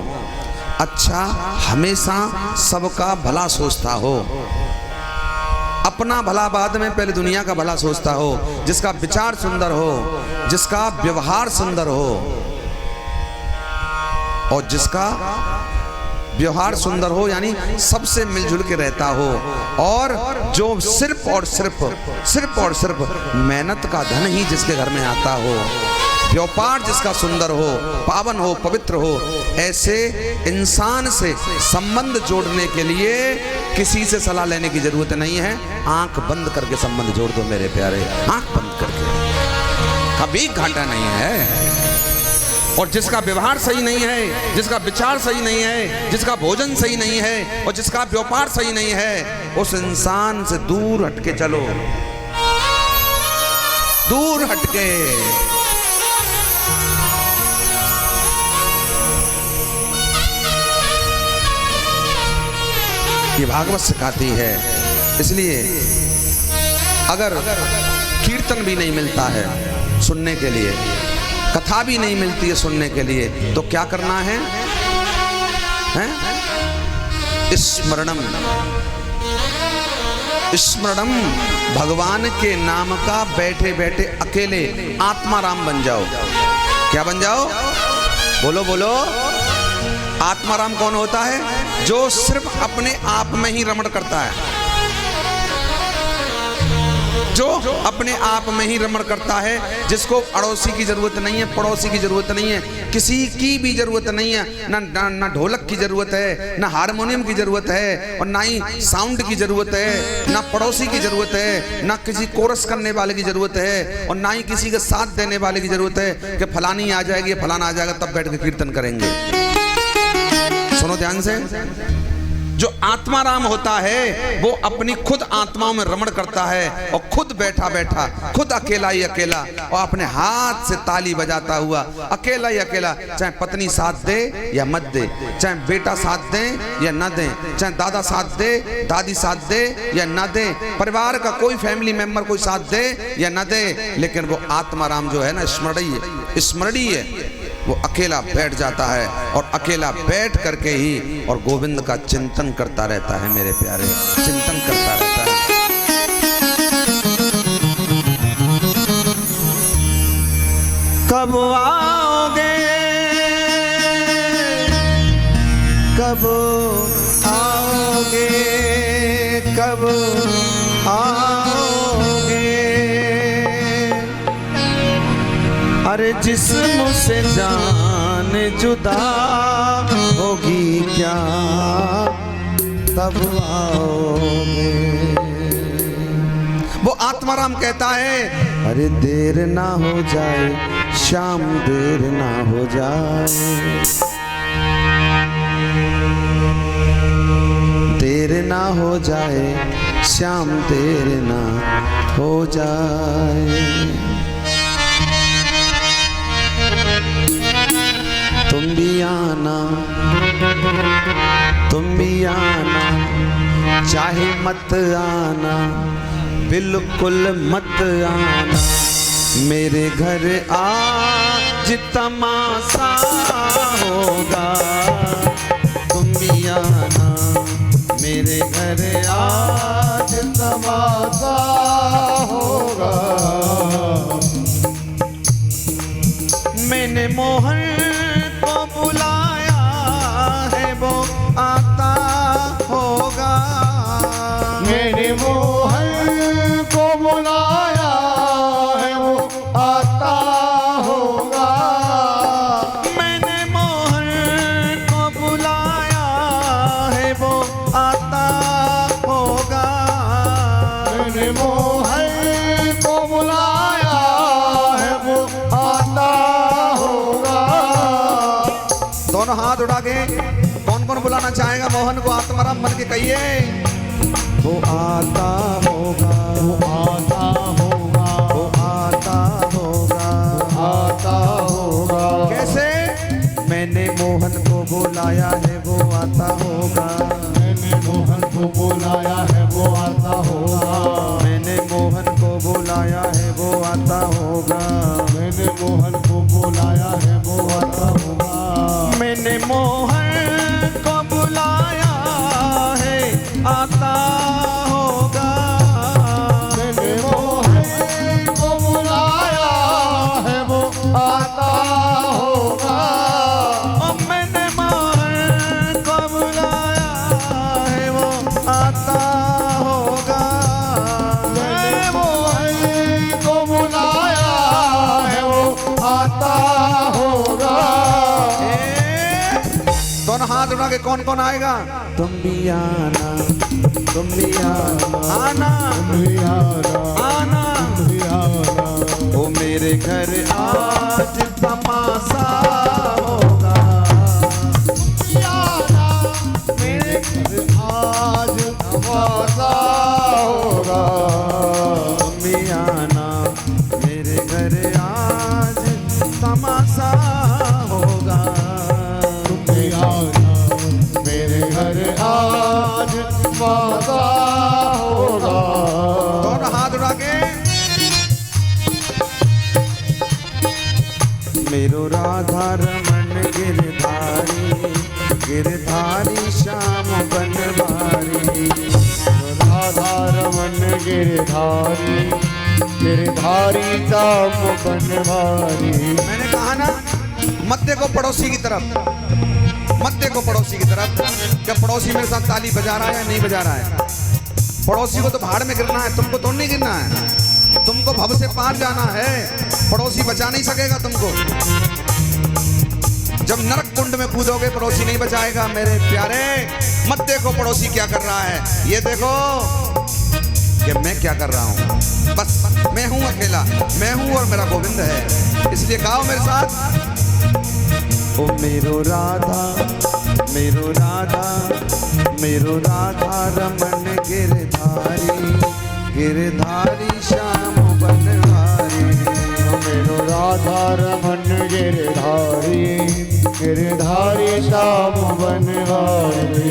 Speaker 3: अच्छा हमेशा सबका भला सोचता हो, अपना भला बाद में पहले दुनिया का भला सोचता हो, जिसका विचार सुंदर हो, जिसका व्यवहार सुंदर हो, और जिसका व्यवहार सुंदर हो यानी सबसे मिलजुल के रहता हो, और जो सिर्फ और सिर्फ मेहनत का धन ही जिसके घर में आता हो, व्यापार जिसका सुंदर हो, पावन हो, पवित्र हो, ऐसे इंसान से संबंध जोड़ने के लिए किसी से सलाह लेने की जरूरत नहीं है। आंख बंद करके संबंध जोड़ दो मेरे प्यारे, आंख बंद करके, कभी घाटा नहीं है। और जिसका व्यवहार सही नहीं है, जिसका विचार सही नहीं है, जिसका भोजन सही नहीं है, और जिसका व्यापार सही नहीं है, उस इंसान से दूर हटके चलो, दूर हटके। ये भागवत सिखाती है। इसलिए अगर कीर्तन भी नहीं मिलता है सुनने के लिए, कथा भी नहीं मिलती है सुनने के लिए, तो क्या करना है? स्मरणम, स्मरणम, भगवान के नाम का बैठे बैठे अकेले आत्माराम बन जाओ। क्या बन जाओ? बोलो बोलो। आत्माराम कौन होता है? जो सिर्फ अपने आप में ही रमण करता है, जो अपने आप में ही रमण करता है, जिसको अड़ोसी की जरूरत नहीं है, पड़ोसी की जरूरत नहीं है, किसी की भी जरूरत नहीं है, ना ढोलक की जरूरत है, ना हारमोनियम की जरूरत है, और ना ही साउंड की जरूरत है, ना पड़ोसी की जरूरत है, ना किसी कोरस करने वाले की जरूरत है, और ना ही किसी के साथ देने वाले की जरूरत है कि फलानी आ जाएगी, फलाना आ जाएगा तब बैठ के कीर्तन करेंगे। सुनो ध्यान से, जो आत्माराम होता है वो अपनी खुद आत्माओं में रमण करता है, और खुद बैठा बैठा, खुद अकेला ही अकेला, और अपने हाथ से ताली बजाता हुआ अकेला ही अकेला, चाहे पत्नी साथ दे या मत दे, चाहे बेटा साथ दे या न दे, चाहे दादा साथ दे, दादी साथ दे या न दे, परिवार का कोई फैमिली मेंबर कोई साथ दे या न दे, लेकिन वो आत्माराम जो है ना, स्मरणीय, वो अकेला बैठ जाता है, और अकेला बैठ करके ही और गोविंद का चिंतन करता रहता है मेरे प्यारे, चिंतन करता रहता है। कब आओगे, कब आओगे, कब आओगे, अरे जिस्म से जान जुदा होगी क्या, तब आओगे। वो आत्माराम कहता है, अरे देर ना हो जाए श्याम, देर ना हो जाए, देर ना हो जाए श्याम, देर ना हो जाए। तुम भी आना, तुम भी आना, चाहे मत आना, बिल्कुल मत आना, मेरे घर आज तमाशा होगा। तुम भी आना, मेरे घर आज तमाशा होगा। मैंने मोहन को बुलाया है, वो आता होगा।
Speaker 1: मैंने मोहन को बुलाया
Speaker 3: चाहेगा मोहन को आत्माराम बन के कहिए। वो आता होगा,
Speaker 1: वो आता होगा,
Speaker 3: वो आता होगा,
Speaker 1: आता होगा।
Speaker 3: कैसे? मैंने मोहन को बुलाया है वो आता होगा,
Speaker 1: मैंने मोहन को बुलाया है वो आता होगा,
Speaker 3: मैंने मोहन को बुलाया है वो आता होगा,
Speaker 1: मैंने मोहन को बुलाया है वो आता होगा,
Speaker 3: मैंने मोहन को बुलाया है आता होगा,
Speaker 1: मैंने मोहन को बुलाया है वो आता होगा,
Speaker 3: ओ मैंने मोहन को बुलाया है वो आता होगा,
Speaker 1: मैंने मोहन को बुलाया है वो आता होगा।
Speaker 3: दोनों हाथ उठा के कौन कौन आएगा? तुम भी आना, तुम भी आना, आना आना, ओ मेरे घर आज तमाशा होगा,
Speaker 1: मेरे घर आज तमाशा होगा,
Speaker 3: तुम भी आना मेरे घर आज तमाशा होगा,
Speaker 1: तुम भी आना मेरे घर आज तमाशा होगा।
Speaker 3: दोनों हाथ उठा के मेरो राधा रमन गिरधारी, गिरधारी श्याम बनवारी,
Speaker 1: राधा रमन गिरधारी, गिरधारी श्याम बनवारी।
Speaker 3: मैंने कहा ना मत देखो पड़ोसी की तरफ, मत देखो पड़ोसी की तरफ, क्या पड़ोसी मेरे साथ ताली बजा रहा है या नहीं बजा रहा है। पड़ोसी को तो भाड़ में गिरना है, तुमको तो नहीं गिरना है, तुमको भव से पार जाना है, पड़ोसी बचा नहीं सकेगा तुमको। जब नरक कुंड में कूदोगे पड़ोसी नहीं बचाएगा मेरे प्यारे। मत देखो पड़ोसी क्या कर रहा है, ये देखो कि मैं क्या कर रहा हूँ। बस मैं हूँ अकेला, मैं हूँ और मेरा गोविंद है, इसलिए गाओ मेरे साथ। ओ मेरो राधा, मेरो राधा, मेरो राधा रमन गिरधारी, गिरधारी श्याम बनवारी,
Speaker 1: मेरो राधा रमन गिरधारी, गिरधारी श्याम बनवारी,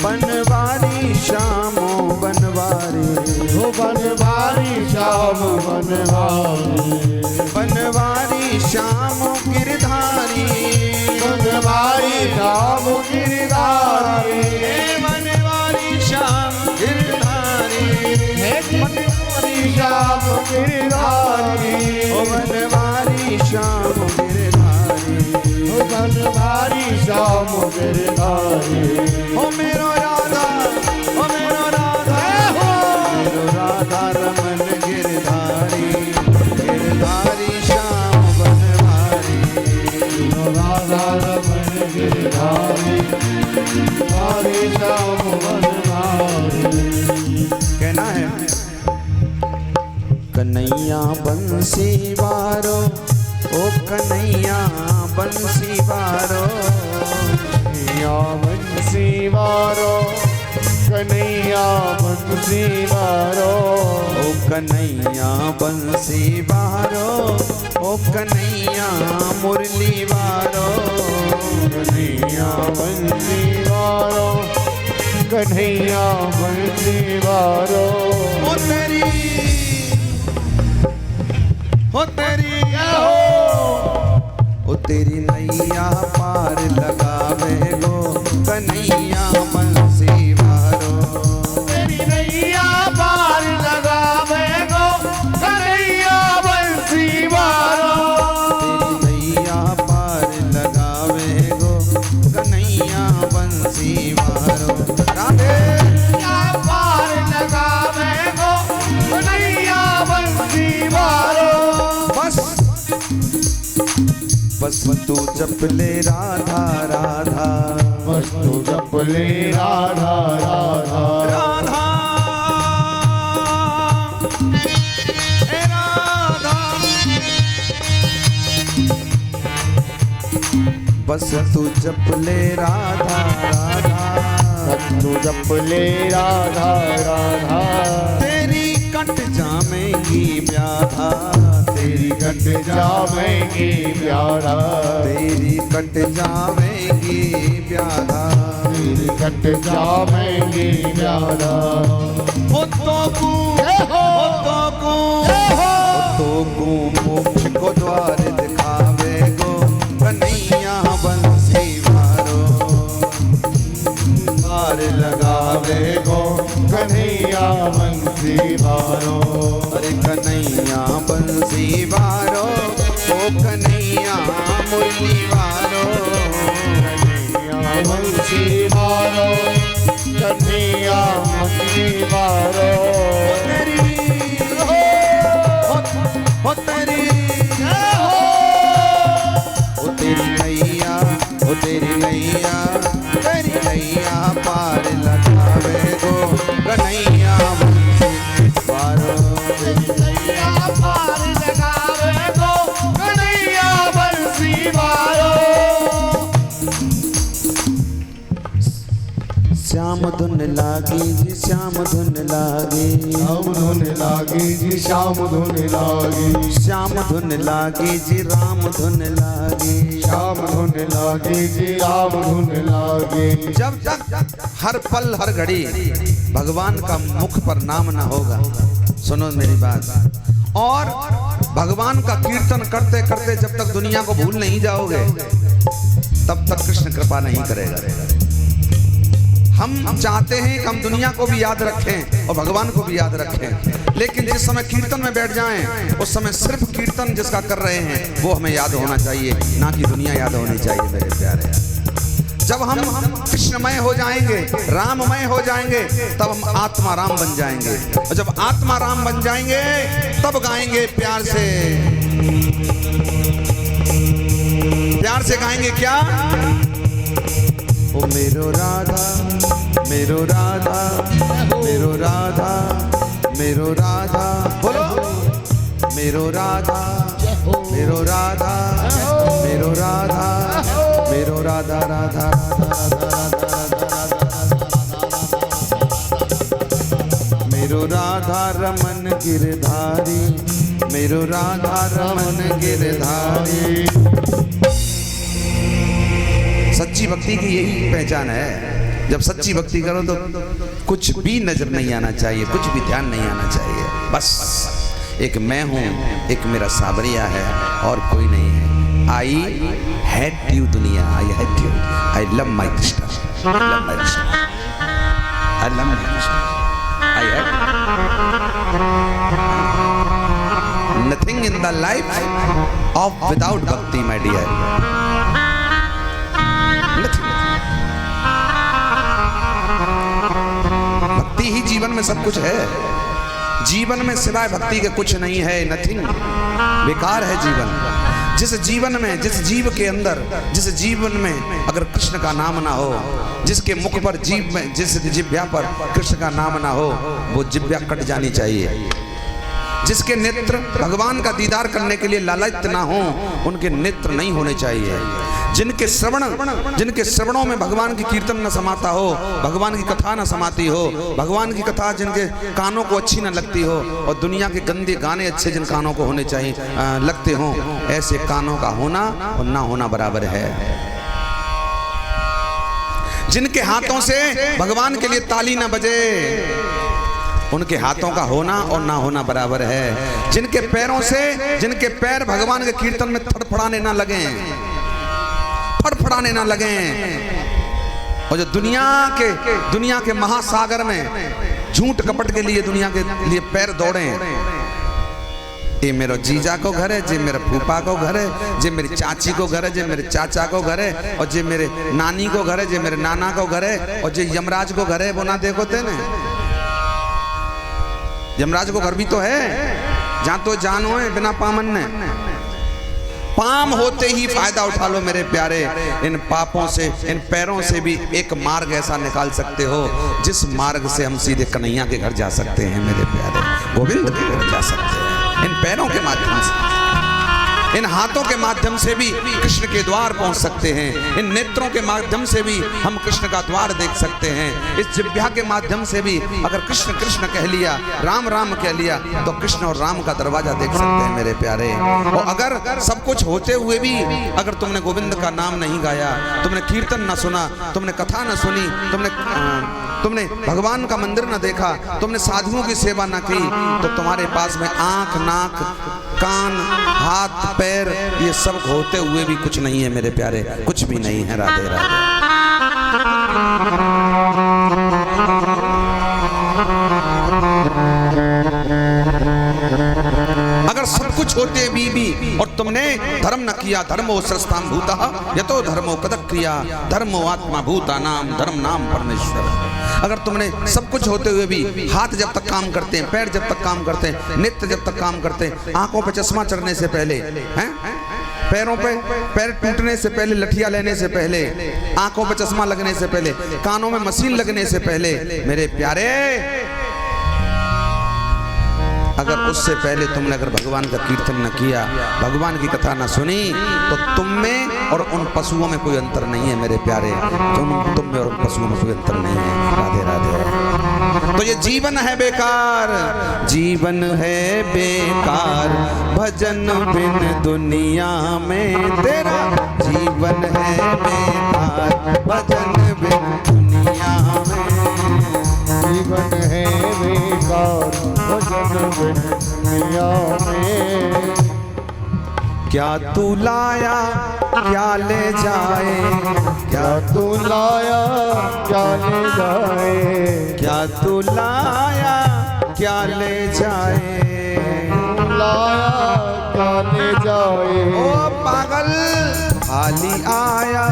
Speaker 3: बनवारी श्याम बनवारी,
Speaker 1: हो बनवारी श्याम बनवारी,
Speaker 3: बनवारी श्याम गिरधारी,
Speaker 1: बनवारी श्याम गिरधारी,
Speaker 3: बनवारी श्याम गिरधारी,
Speaker 1: बनवारी श्याम गिरधारी,
Speaker 3: ओ बनवारी श्याम गिरधारी,
Speaker 1: हो बनवारी श्याम गिरधारी।
Speaker 3: ओ मेरो राधा, ओ मेरो राधा, मेरो राधा रमन गिरधारी, गिरधारी श्याम बनवारी,
Speaker 1: राधा रमन गिरधारी, गिरधारी श्याम बनवारी।
Speaker 3: कहना है कन्हैया बंसी वारो, ओ कन्हैया बंसी वारो,
Speaker 1: कन्हैया बंसी वारो, कन्हैया बंसी वारो,
Speaker 3: ओ कन्हैया बंसी वारो, ओ कन्हैया मुरली वारो,
Speaker 1: कन्हैया बंसी वारो, कन्हैया बंसी वारो।
Speaker 3: ओ तेरी, ओ तेरी, ओ तेरी नैया पार लगावे गो कन्हैया बंसी वारो,
Speaker 1: तेरी नैया पार लगावे गो कन्हैया बंसी वारो,
Speaker 3: तेरी नैया पार लगावे गो कन्हैया बंसी वारो। राधे
Speaker 1: नैया पार लगावे गो कन्हैया बंसी वारो।
Speaker 3: बस बस तू जप ले राधा राधा,
Speaker 1: बस तू जप ले राधा राधा,
Speaker 3: राधा ए राधा, बस तू जप ले राधा राधा,
Speaker 1: तू जप ले राधा राधा।
Speaker 3: तेरी कट जामेगी व्याधा,
Speaker 1: तेरी कट जावेगी प्यारा,
Speaker 3: तेरी कट जामेगी व्याधा,
Speaker 1: तेरी कट जावेगी प्यारा।
Speaker 3: ओ तो को मोक्ष को द्वार दिखावे गो, कन्हैया बंसी मारो,
Speaker 1: पार लगावे गो कन्हैया बंसी मारो।
Speaker 3: अरे कन्हैया बंसी वारो, ओ कन्हैया मुरली वारो,
Speaker 1: कन्हैया बंसी मारो, कन्हैया बंसी मारो।
Speaker 3: ओ तेरी नैया, ओ तेरी नैया, तेरी नैया पार लगावे गो कन्हैया बंसी वारो,
Speaker 1: तेरी नैया पार लगावे गो कन्हैया बंसी मारो।
Speaker 3: श्याम धुन लागी जी, श्याम धुन लागी,
Speaker 1: श्याम धुन लागी जी, श्याम धुन लागी,
Speaker 3: श्याम धुन लागी जी, राम धुन लागी,
Speaker 1: श्याम धुन लागी जी, राम धुन लागी।
Speaker 3: जब तक हर पल हर घड़ी भगवान का मुख पर नाम ना होगा, सुनो मेरी बात, और भगवान का कीर्तन करते करते जब तक दुनिया को भूल नहीं जाओगे, तब तक कृष्ण कृपा नहीं करेगा। हम चाहते हैं कि हम दुनिया को भी याद रखें और भगवान को भी याद रखें, लेकिन जिस समय कीर्तन में बैठ जाएं उस समय सिर्फ कीर्तन जिसका कर रहे हैं वो हमें याद होना चाहिए, ना कि दुनिया याद होनी चाहिए मेरे प्यारे। जब हम कृष्णमय हो जाएंगे, राममय हो जाएंगे, तब हम आत्मा राम बन जाएंगे, और जब आत्मा राम बन जाएंगे तब गाएंगे प्यार से, प्यार से गाएंगे क्या? ओ मेरो राधा, मेरो राधा, मेरो राधा, मेरो राधा, बोलो मेरो राधा, मेरो राधा, मेरो राधा, मेरो राधा, राधा मेरो राधा रमन गिरधारी, मेरो राधा रमन गिरधारी। सच्ची भक्ति की यही पहचान है, जब सच्ची भक्ति करो तो कुछ भी नजर नहीं आना चाहिए, कुछ भी ध्यान नहीं आना चाहिए, बस एक मैं हूँ, एक मेरा सावरिया है और कोई नहीं है। आई हेट यू दुनिया, I hate you, I love my Krishna, I love my Krishna, I love my Krishna, I hate nothing in the life of without भक्ति माई डियर। भक्ति ही जीवन में सब कुछ है, जीवन में सिवाय भक्ति के कुछ नहीं है, नथिंग, बेकार है जीवन। जिस जीवन में, जिस जीव के अंदर, जिस जीवन में अगर कृष्ण का नाम ना हो, जिसके मुख पर, जीव में, जिस जिह्वा पर कृष्ण का नाम ना हो, वो जिह्वा कट जानी चाहिए। जिसके नेत्र भगवान का दीदार करने के लिए लालच ना हो, उनके नेत्र नहीं होने चाहिए। जिनके श्रवणों में भगवान की कीर्तन न समाता हो, भगवान की कथा न समाती हो, भगवान की कथा जिनके कानों को अच्छी न लगती हो, और दुनिया के गंदे गाने अच्छे जिन कानों को होने चाहिए लगते हों, ऐसे कानों का होना और ना होना बराबर है। जिनके हाथों से भगवान के लिए ताली न बजे, उनके हाथों का होना और ना होना बराबर है। जिनके पैरों से, जिनके पैर भगवान के कीर्तन में फड़फड़ाने ना लगे, फड़फड़ाने ना लगे, और जो दुनिया के महासागर में झूठ कपट के लिए दुनिया के लिए पैर दौड़े, ये मेरे जीजा को घर है, जे मेरे फूफा को घर है, जे मेरी चाची को घर है, जे मेरे चाचा को घर है, और जे मेरे नानी को घर है, जे मेरे नाना को घर है, और जे यमराज को घर है, वो ना देखो ते ने, यमराज को घर भी तो है, जहां तो जानो है बिना पामन ने। पाम होते ही फायदा उठा लो मेरे प्यारे। इन पापों से, इन पैरों से भी एक मार्ग ऐसा निकाल सकते हो जिस मार्ग से हम सीधे कन्हैया के घर जा सकते हैं मेरे प्यारे, गोविंद के घर जा सकते हैं इन पैरों के माध्यम से। इन हाथों के माध्यम से भी कृष्ण के द्वार पहुंच सकते हैं, इन नेत्रों के माध्यम से भी हम कृष्ण का द्वार देख सकते हैं, इस जिह्वा के माध्यम से भी अगर कृष्ण कृष्ण कह लिया, राम राम कह लिया, तो कृष्ण और राम का दरवाजा देख सकते हैं मेरे प्यारे। और अगर सब कुछ होते हुए भी अगर तुमने गोविंद का नाम नहीं गाया, तुमने कीर्तन न सुना, तुमने कथा न सुनी, तुमने भगवान का मंदिर न देखा, तुमने साधुओं की सेवा न की, तो तुम्हारे पास में आंख, नाक, कान, हाथ, पैर ये सब होते हुए भी कुछ नहीं है मेरे प्यारे, कुछ भी नहीं है। राधे राधे। अगर सब कुछ होते भी और तुमने धर्म न किया, धर्मो सरस्ताम भूतः यतो धर्मो कदक क्रिया धर्मो आत्मा भूता नाम धर्म नाम परमेश्वर। अगर तुमने सब कुछ होते हुए भी हाथ जब तक काम करते हैं, पैर जब तक काम करते हैं, नेत्र जब तक काम करते हैं, आंखों पे चश्मा चढ़ने से पहले हैं, पैरों पे पैर टूटने से पहले, लठिया लेने से पहले, आंखों पे चश्मा लगने से पहले, कानों में मशीन लगने से पहले मेरे प्यारे, अगर उससे पहले तुमने अगर भगवान का कीर्तन न किया, भगवान की कथा न सुनी, तो तुम में और उन पशुओं में कोई अंतर नहीं है मेरे प्यारे, तुम में और उन पशुओं में कोई अंतर नहीं है। राधे राधे। तो ये जीवन है बेकार, जीवन है बेकार, भजन बिन दुनिया में तेरा जीवन है बेकार, भजन बिन दुनिया में
Speaker 1: जीवन है बेकार, भजन बिन दुनिया में।
Speaker 3: क्या तू लाया क्या ले जाए,
Speaker 1: क्या तू लाया क्या ले जाए,
Speaker 3: क्या तू लाया क्या ले जाए,
Speaker 1: लाया क्या ले जाए।
Speaker 3: ओ पागल खाली आया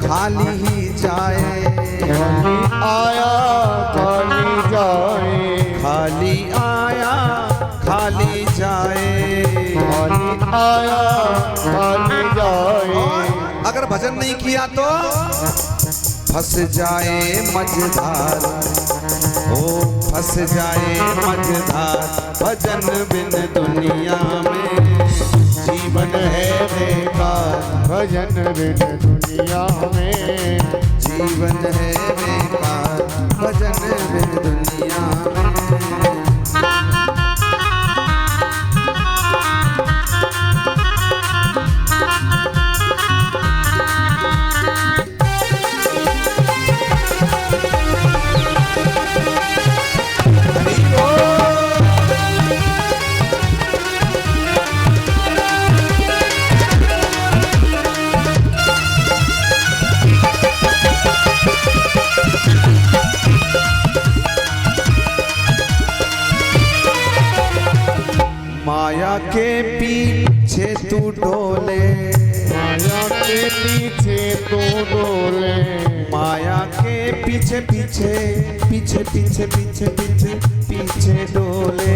Speaker 3: खाली ही जाए,
Speaker 1: खाली आया खाली जाए,
Speaker 3: खाली आया खाली जाए,
Speaker 1: खाली आया खाली जाए।
Speaker 3: अगर भजन नहीं किया तो फंस जाए मझधार, ओ फंस जाए मझधार, भजन बिन दुनिया में
Speaker 1: जीवन है बेकार, भजन बिन दुनिया में।
Speaker 3: जीवन है बेकार, भजन बिन दुनिया में। माया के पीछे तू डोले,
Speaker 1: माया के पीछे तू डोले,
Speaker 3: माया के पीछे पीछे पीछे पीछे पीछे पीछे पीछे डोले,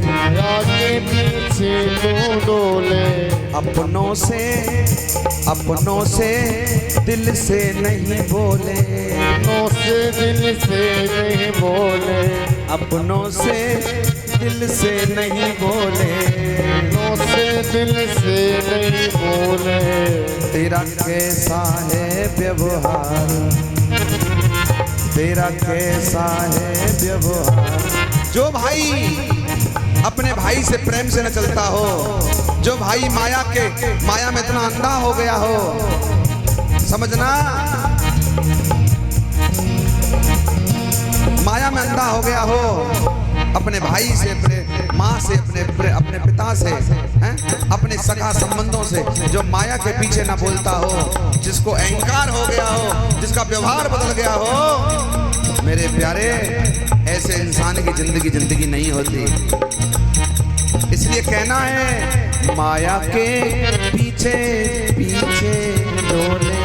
Speaker 1: माया के पीछे तू डोले।
Speaker 3: अपनों से दिल से नहीं बोले,
Speaker 1: अपनों से दिल से नहीं बोले,
Speaker 3: अपनों से दिल से नहीं बोले,
Speaker 1: अपनों से दिल से नहीं बोले।
Speaker 3: तेरा कैसा है व्यवहार, तेरा कैसा है व्यवहार। जो भाई अपने भाई से प्रेम से न चलता हो, जो भाई माया में इतना अंधा हो गया हो, समझना माया में अंधा हो गया हो, अपने भाई से, अपने माँ से, अपने पिता से, हैं? अपने सगा संबंधों से, जो माया के पीछे ना बोलता हो, जिसको अहंकार हो गया हो, जिसका व्यवहार बदल गया हो, मेरे प्यारे, ऐसे इंसान की जिंदगी नहीं होती। इसलिए कहना है माया के पीछे पीछे डोले,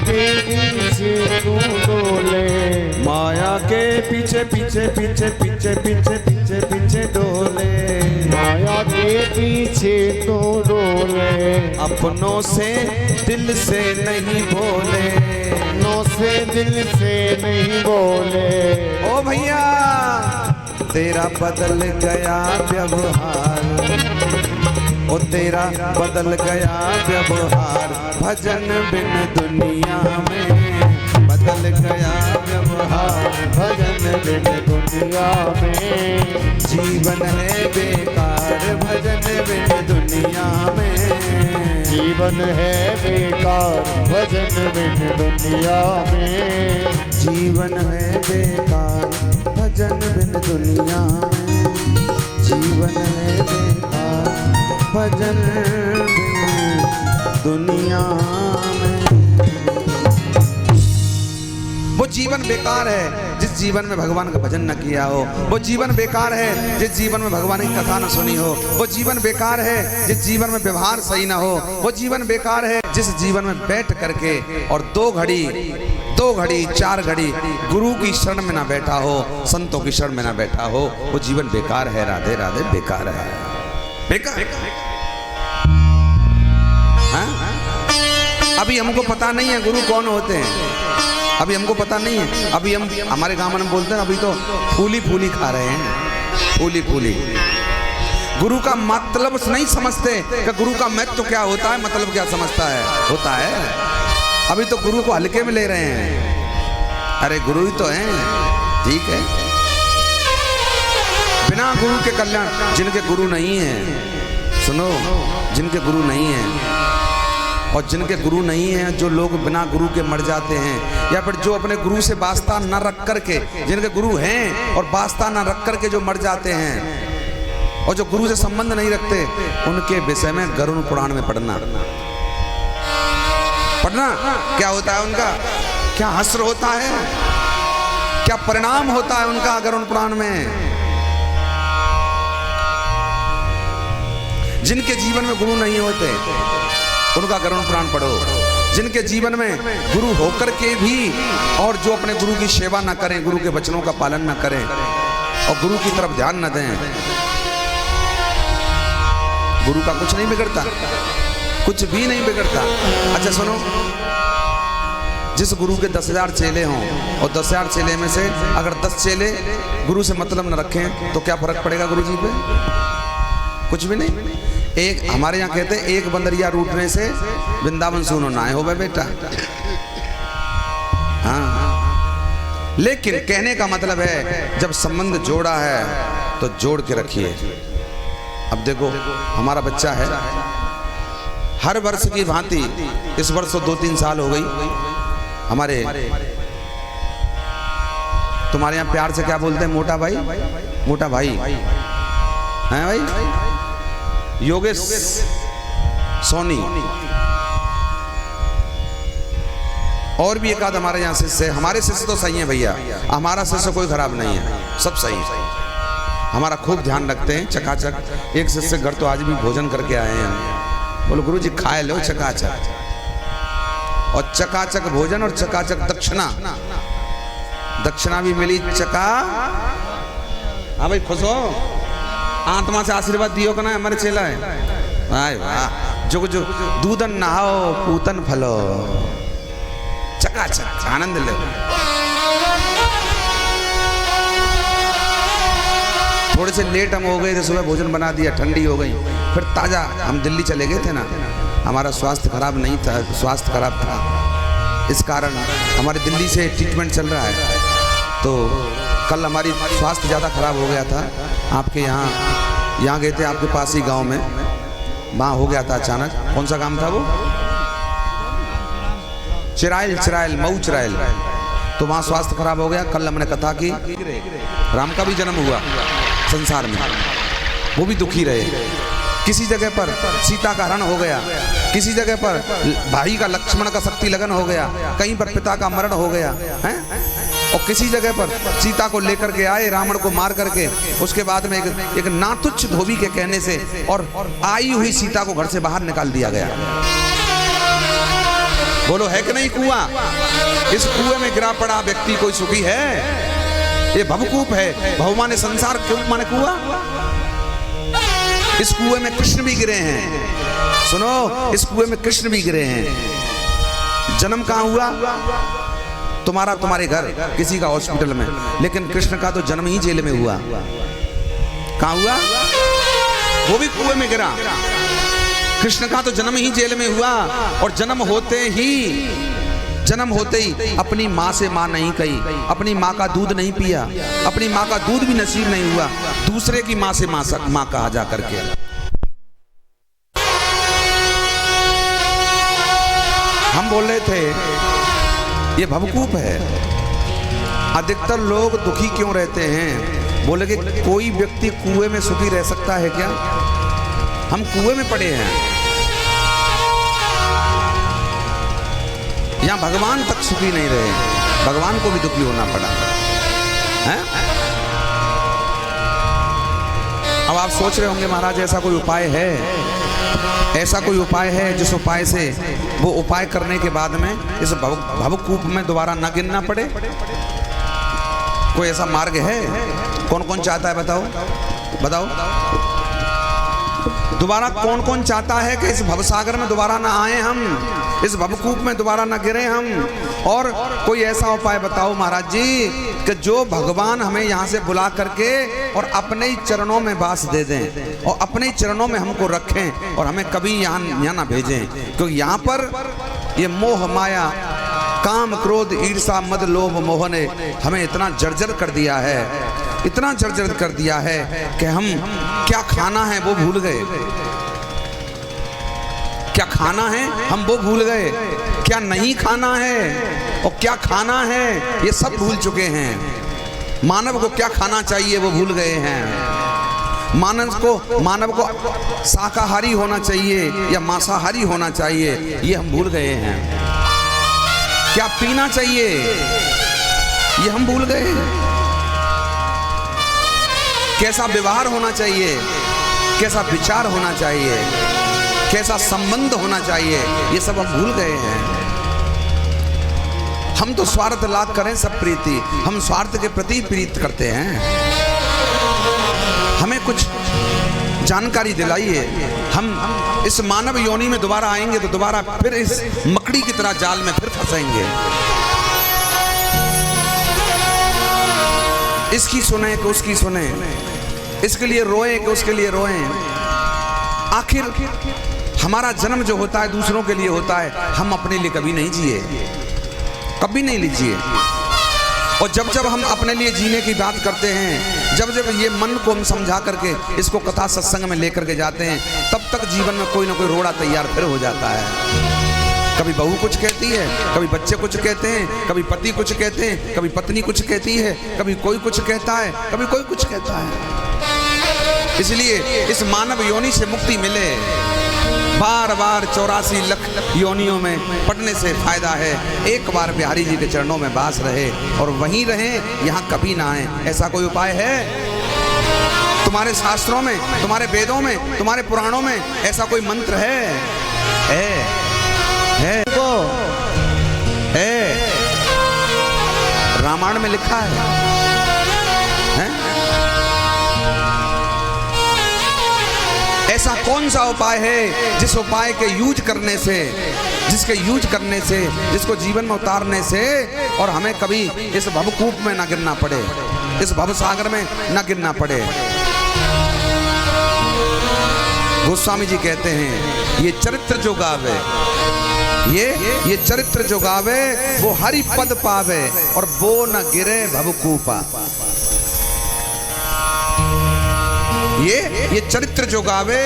Speaker 1: पीछे तू डोले,
Speaker 3: माया के पीछे पीछे पीछे पीछे पीछे पीछे पीछे डोले,
Speaker 1: माया के पीछे तू डोले।
Speaker 3: अपनों से दिल से नहीं बोले,
Speaker 1: अपनों से दिल से नहीं बोले।
Speaker 3: ओ भैया तेरा बदल गया व्यवहार, ओ तेरा बदल गया व्यवहार भजन बिन दुनिया में, बदल गया व्यवहार
Speaker 1: भजन बिन दुनिया में।
Speaker 3: जीवन है बेकार भजन बिन दुनिया में,
Speaker 1: जीवन है बेकार भजन बिन दुनिया में।
Speaker 3: जीवन है बेकार भजन बिन दुनिया में, जीवन है बेकार भजन बिन दुनिया में। वो जीवन बेकार है जिस जीवन में भगवान का भजन न किया हो, वो जीवन बेकार है जिस जीवन में भगवान की कथा न सुनी हो, वो जीवन बेकार है जिस जीवन में व्यवहार सही ना हो, वो जीवन बेकार है जिस जीवन में बैठ करके और दो घड़ी 4 घड़ी गुरु की शरण में ना बैठा हो, संतों की शरण में ना बैठा हो, वो जीवन बेकार है। राधे राधे, बेकार है, बेकार। हाँ? अभी हमको पता नहीं है गुरु कौन होते हैं, अभी हमको पता नहीं है। अभी हम हमारे गांव में बोलते हैं अभी तो फूली खा रहे हैं, फूली। गुरु का मतलब नहीं समझते कि गुरु का महत्व क्या होता है, मतलब क्या समझता है होता है। अभी तो गुरु को हल्के में ले रहे हैं। अरे गुरु ही तो हैं, ठीक है। बिना गुरु के कल्याण, जिनके गुरु नहीं है, सुनो, जिनके गुरु नहीं है और जिनके गुरु नहीं हैं, जो लोग बिना गुरु के मर जाते हैं, या फिर जो अपने गुरु से वास्ता न रख करके, जिनके गुरु हैं और वास्ता न रख करके जो मर जाते हैं और जो गुरु से संबंध नहीं रखते, उनके विषय में गरुड़ पुराण में पढ़ना क्या होता है उनका, क्या हश्र होता है, क्या परिणाम होता है उनका गरुड़ पुराण में। जिनके जीवन में गुरु नहीं होते उनका गरुड़ पुराण पढ़ो। जिनके जीवन में गुरु होकर के भी और जो अपने गुरु की सेवा ना करें, गुरु के वचनों का पालन ना करें और गुरु की तरफ ध्यान न दें, गुरु का कुछ नहीं बिगड़ता, कुछ भी नहीं बिगड़ता। अच्छा सुनो, जिस गुरु के 10,000 चेले हों और 10,000 चेले में से अगर 10 चेले गुरु से मतलब न रखें तो क्या फर्क पड़ेगा गुरु जी पे? कुछ भी नहीं। एक हमारे यहाँ कहते हैं, एक बंदरिया रूटने से वृंदावन सुनो ना हो बेटा। हाँ, लेकिन कहने का मतलब है जब संबंध जोड़ा है तो जोड़ के रखिए। अब देखो हमारा बच्चा है, हर वर्ष की भांति इस वर्ष तो 2-3 साल हो गई हमारे, तुम्हारे यहाँ प्यार से क्या बोलते हैं, मोटा भाई, मोटा भाई हैं भाई, योगेश सोनी, और भी एक आध हमारे यहाँ शिष्य है। हमारे शिष्य तो सही है भैया, हमारा शिष्य कोई खराब नहीं है, सब सही, हमारा खूब ध्यान रखते हैं चकाचक। एक शिष्य घर तो आज भी भोजन करके आए हैं, बोलो गुरु जी खाए लो चकाचक, और चकाचक भोजन और चकाचक दक्षिणा भी मिली चका। हाँ भाई खुश हो, आत्मा से आशीर्वाद दियो का ना, हमारे चेला है। वाह, जो दूधन नहाओ पूतन फलो, चकाचक आनंद लो। थोड़े से लेट हम हो गए थे, सुबह भोजन बना दिया, ठंडी हो गई, फिर ताज़ा हम दिल्ली चले गए थे ना, हमारा स्वास्थ्य खराब नहीं था, स्वास्थ्य खराब था, इस कारण हमारे दिल्ली से ट्रीटमेंट चल रहा है। तो कल हमारी स्वास्थ्य ज़्यादा खराब हो गया था, आपके यहाँ गए थे, आपके पास ही गांव में, वहाँ हो गया था अचानक। कौन सा काम था वो? चिराइल, मऊ चिराइल। तो वहाँ स्वास्थ्य खराब हो गया। कल हमने कथा की, राम का भी जन्म हुआ संसार में, वो भी दुखी रहे। किसी जगह पर सीता का हरण हो गया, किसी जगह पर भाई का लक्ष्मण का शक्ति लगन हो गया, कहीं पर पिता का मरण हो गया है, और किसी जगह पर सीता को लेकर के आए, रावण को मार करके, उसके बाद में एक नातुच्छ धोबी के कहने से और आई हुई सीता को घर से बाहर निकाल दिया गया। बोलो है कि नहीं कुआं? इस कुएं में गिरा पड़ा व्यक्ति कोई सुखी है? ये भवकूप है। भव माने संसार, कूप माने कुआं। इस कुएं में कृष्ण भी गिरे हैं, सुनो, इस कुएं में कृष्ण भी गिरे हैं। जन्म कहाँ हुआ? तुम्हारे घर, किसी का हॉस्पिटल में, लेकिन कृष्ण का तो जन्म ही जेल में हुआ। कहाँ हुआ? वो भी कुएं में गिरा। कृष्ण का तो जन्म ही जेल में हुआ और जन्म होते ही अपनी माँ से माँ नहीं कही, अपनी माँ का दूध नहीं पिया, अपनी माँ का दूध भी नसीब नहीं हुआ, दूसरे की माँ से माँ कहा जा करके। हम बोल रहे थे ये भवकूप है। अधिकतर लोग दुखी क्यों रहते हैं? बोले कि कोई व्यक्ति कुएं में सुखी रह सकता है क्या? हम कुएं में पड़े हैं, यहां भगवान तक सुखी नहीं रहे, भगवान को भी दुखी होना पड़ा है। अब आप सोच रहे होंगे महाराज ऐसा कोई उपाय है, ऐसा कोई उपाय है जिस उपाय से वो उपाय करने के बाद में इस भवकूप में दोबारा न गिरना पड़े? कोई ऐसा मार्ग है? कौन कौन चाहता है बताओ बताओ? दोबारा कौन कौन चाहता है कि इस भवसागर में दोबारा ना आए हम, इस भवकूप में दोबारा ना गिरे हम? और कोई ऐसा उपाय बताओ महाराज जी कि जो भगवान हमें यहाँ से बुला करके और अपने ही चरणों में वास दे दें और अपने ही चरणों में हमको रखें और हमें कभी यहाँ ना भेजें। क्योंकि यहाँ पर ये मोह माया काम क्रोध ईर्षा मद लोभ मोह ने हमें इतना जर्जर कर दिया है, इतना जर्जर कर दिया है कि हम क्या खाना है वो भूल गए, क्या खाना है हम वो भूल गए, क्या नहीं खाना है और क्या खाना है ये सब भूल चुके हैं। मानव को क्या खाना चाहिए वो भूल गए हैं। मानव को शाकाहारी होना चाहिए या मांसाहारी होना चाहिए ये हम भूल गए हैं। क्या पीना चाहिए ये हम भूल गए। कैसा व्यवहार होना चाहिए, कैसा विचार होना चाहिए, कैसा संबंध होना चाहिए ये सब हम भूल गए हैं। हम तो स्वार्थ लाभ करें सब प्रीति, हम स्वार्थ के प्रति प्रीत करते हैं। हमें कुछ जानकारी दिलाइए। हम इस मानव योनि में दोबारा आएंगे तो दोबारा फिर इस मकड़ी की तरह जाल में फिर फंसेंगे। इसकी सुने कि उसकी सुने, इसके लिए रोए कि उसके लिए रोए। आखिर हमारा जन्म जो होता है दूसरों के लिए होता है, हम अपने लिए कभी नहीं जिए, कभी नहीं लीजिए। और जब जब हम अपने लिए जीने की बात करते हैं, जब जब ये मन को हम समझा करके इसको कथा सत्संग में लेकर के जाते हैं, तब तक जीवन में कोई ना कोई रोड़ा तैयार फिर हो जाता है। कभी बहू कुछ कहती है, कभी बच्चे कुछ कहते हैं, कभी पति कुछ कहते हैं, कभी पत्नी कुछ कहती है, कभी कोई कुछ कहता है, कभी कोई कुछ कहता है। इसलिए इस मानव योनि से मुक्ति मिले, बार बार 84 लाख योनियों में पढ़ने से फायदा है। एक बार बिहारी जी के चरणों में वास रहे और वहीं रहे, यहाँ कभी ना आए। ऐसा कोई उपाय है तुम्हारे शास्त्रों में, तुम्हारे वेदों में, तुम्हारे पुराणों में? ऐसा कोई मंत्र है? रामायण में लिखा है? ऐसा कौन सा उपाय है जिस उपाय के यूज करने से, जिसको जीवन में उतारने से और हमें कभी इस भवकूप में ना गिरना पड़े, इस भवसागर में ना गिरना पड़े? गोस्वामी जी कहते हैं ये चरित्र जो गावे, ये चरित्र जो गावे वो हरि पद पावे और वो न गिरे भवकूपा। ये चरित्र जो गावे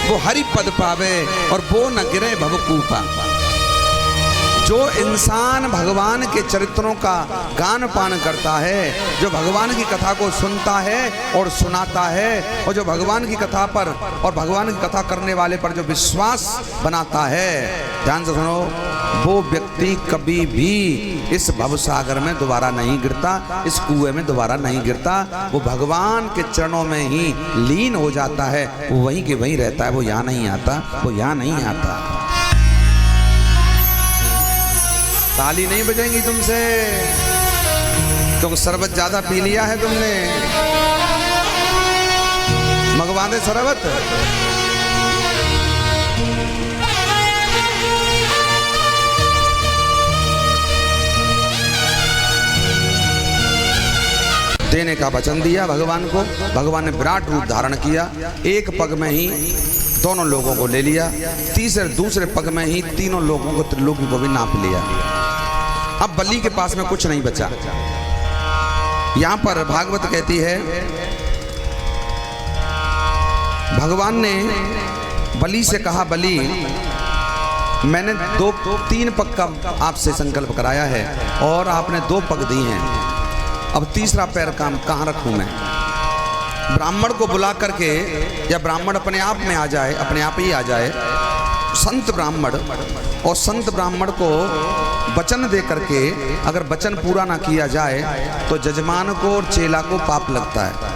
Speaker 3: वो हरि पद पावे और वो न गिरे भवकूपा। जो इंसान भगवान के चरित्रों का गान पान करता है, जो भगवान की कथा को सुनता है और सुनाता है, और जो भगवान की कथा पर और भगवान की कथा करने वाले पर जो विश्वास बनाता है, ध्यान से सुनो, वो व्यक्ति कभी भी इस भवसागर में दोबारा नहीं गिरता, इस कुएं में दोबारा नहीं गिरता। वो भगवान के चरणों में ही लीन हो जाता है, वो वहीं के वहीं रहता है, वो यहाँ नहीं आता, वो यहाँ नहीं आता। ताली नहीं बजेंगी तुमसे, क्योंकि शरबत ज्यादा पी लिया है तुमने। मंगवा दे शरबत। देने का वचन दिया भगवान को। भगवान ने विराट रूप धारण किया, एक पग में ही दोनों लोगों को ले लिया, दूसरे पग में ही तीनों लोगों को, त्रिलोकी को भी नाप लिया। अब बलि के पास में कुछ नहीं बचा। यहां पर भागवत कहती है, भगवान ने बलि से कहा, बलि मैंने 3 पग का आपसे संकल्प कराया है और आपने 2 पग दी हैं, अब तीसरा पैर कहाँ रखूं मैं? ब्राह्मण को बुला करके, या ब्राह्मण अपने आप में आ जाए, अपने आप ही आ जाए, संत ब्राह्मण, और संत ब्राह्मण को वचन दे करके अगर वचन पूरा ना किया जाए तो जजमान को और चेला को पाप लगता है।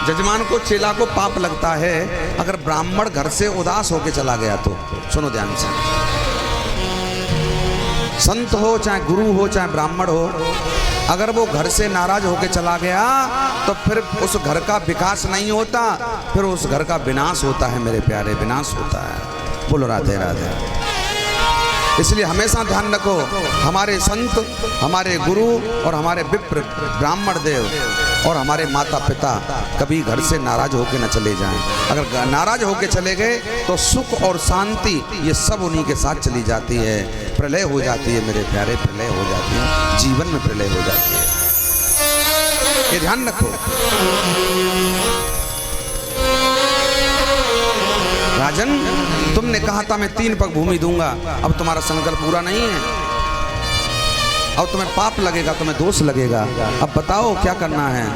Speaker 3: जजमान को, चेला को पाप लगता है अगर ब्राह्मण घर से उदास होके चला गया तो। सुनो ध्यान से, संत हो चाहे गुरु हो चाहे ब्राह्मण हो, अगर वो घर से नाराज होके चला गया तो फिर उस घर का विकास नहीं होता, फिर उस घर का विनाश होता है मेरे प्यारे, विनाश होता है। बोलो राधे राधे। इसलिए हमेशा ध्यान रखो, हमारे संत, हमारे गुरु और हमारे विप्र ब्राह्मण देव और हमारे माता पिता कभी घर से नाराज होके न चले जाएं। अगर नाराज होके चले गए तो सुख और शांति ये सब उन्हीं के साथ चली जाती है, प्रलय हो जाती है मेरे प्यारे, प्रलय हो जाती है, जीवन में प्रलय हो जाती है। ये ध्यान रखो। राजन, तुमने कहा था मैं 3 पग भूमि दूंगा, अब तुम्हारा संकल्प पूरा नहीं है, अब तुम्हें पाप लगेगा, तुम्हें दोष लगेगा, अब बताओ क्या करना है?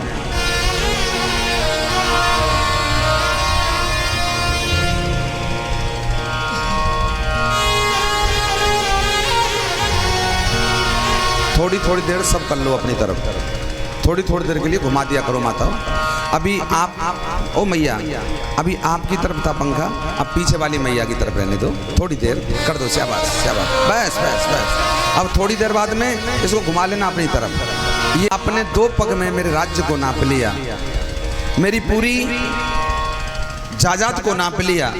Speaker 3: थोड़ी थोड़ी देर सब कर लो अपनी तरफ, थोड़ी थोड़ी देर के लिए घुमा दिया करो माता। अभी आप ओ मैया, अभी आपकी तरफ था पंखा, अब पीछे वाली मैया की तरफ रहने दो, थोड़ी देर कर दो। शाबाश शाबाश, बस बस बस। अब थोड़ी देर बाद में इसको घुमा लेना अपनी तरफ। ये अपने 2 पग में मेरे राज्य को नाप लिया, मेरी पूरी जायदाद को नाप लिया,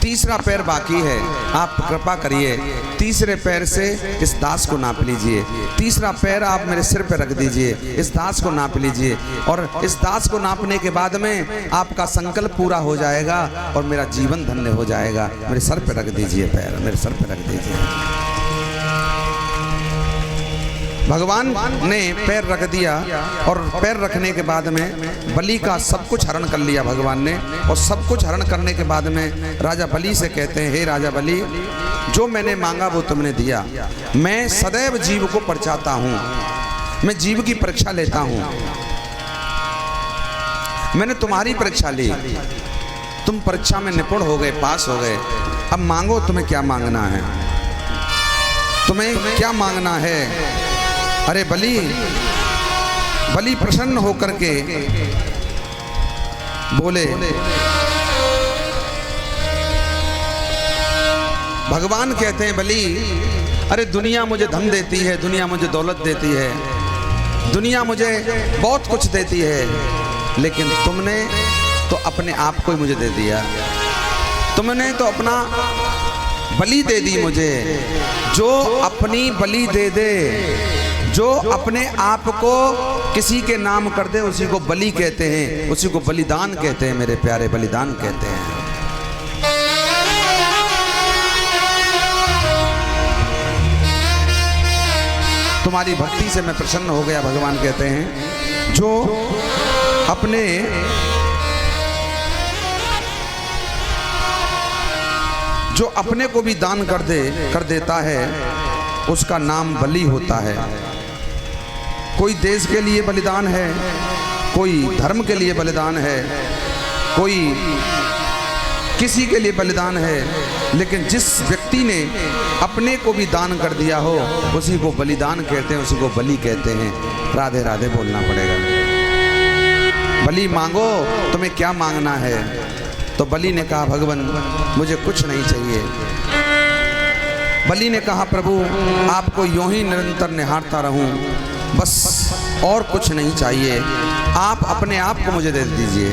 Speaker 3: तीसरा पैर बाकी है, आप कृपा करिए तीसरे पैर से इस दास को नाप लीजिए, तीसरा पैर आप मेरे सिर पे रख दीजिए, इस दास को नाप लीजिए, और इस दास को नापने के बाद में आपका संकल्प पूरा हो जाएगा और मेरा जीवन धन्य हो जाएगा। मेरे सर पे रख दीजिए पैर, मेरे सर पे रख दीजिए। भगवान ने पैर रख दिया और पैर रखने के बाद में बलि का सब कुछ हरण कर लिया भगवान ने, और सब कुछ हरण करने के बाद में राजा बलि से कहते हैं, हे राजा बलि, जो मैंने मांगा वो तुमने दिया, मैं सदैव जीव को परचाता हूँ, मैं जीव की परीक्षा लेता हूँ, मैंने तुम्हारी परीक्षा ली, तुम परीक्षा में निपुण हो गए, पास हो गए, अब मांगो तुम्हें क्या मांगना है, तुम्हें क्या मांगना है? अरे बलि, बलि प्रसन्न होकर के बोले, भगवान कहते हैं बलि, अरे दुनिया मुझे धन देती है, दुनिया मुझे दौलत देती है, दुनिया मुझे बहुत कुछ देती है, लेकिन तुमने तो अपने आप को ही मुझे दे दिया, तुमने तो अपना बलि दे दी मुझे। जो अपनी बलि दे दे, जो अपने आप को किसी के नाम कर दे, उसी को बलि कहते हैं, उसी को बलिदान कहते हैं मेरे प्यारे, बलिदान कहते हैं। तुम्हारी भक्ति से मैं प्रसन्न हो गया, भगवान कहते हैं, जो अपने जो अपने को भी दान कर देता है उसका नाम बलि होता है। कोई देश के लिए बलिदान है, कोई धर्म के लिए बलिदान है, कोई किसी के लिए बलिदान है, लेकिन जिस व्यक्ति ने अपने को भी दान कर दिया हो उसी को बलिदान कहते हैं, उसी को बलि कहते हैं। राधे राधे बोलना पड़ेगा। बलि मांगो, तुम्हें क्या मांगना है? तो बलि ने कहा, भगवान मुझे कुछ नहीं चाहिए। बलि ने कहा, प्रभु आपको यूं ही निरंतर निहारता रहूं, बस और कुछ नहीं चाहिए, आप अपने आप को मुझे दे दीजिए,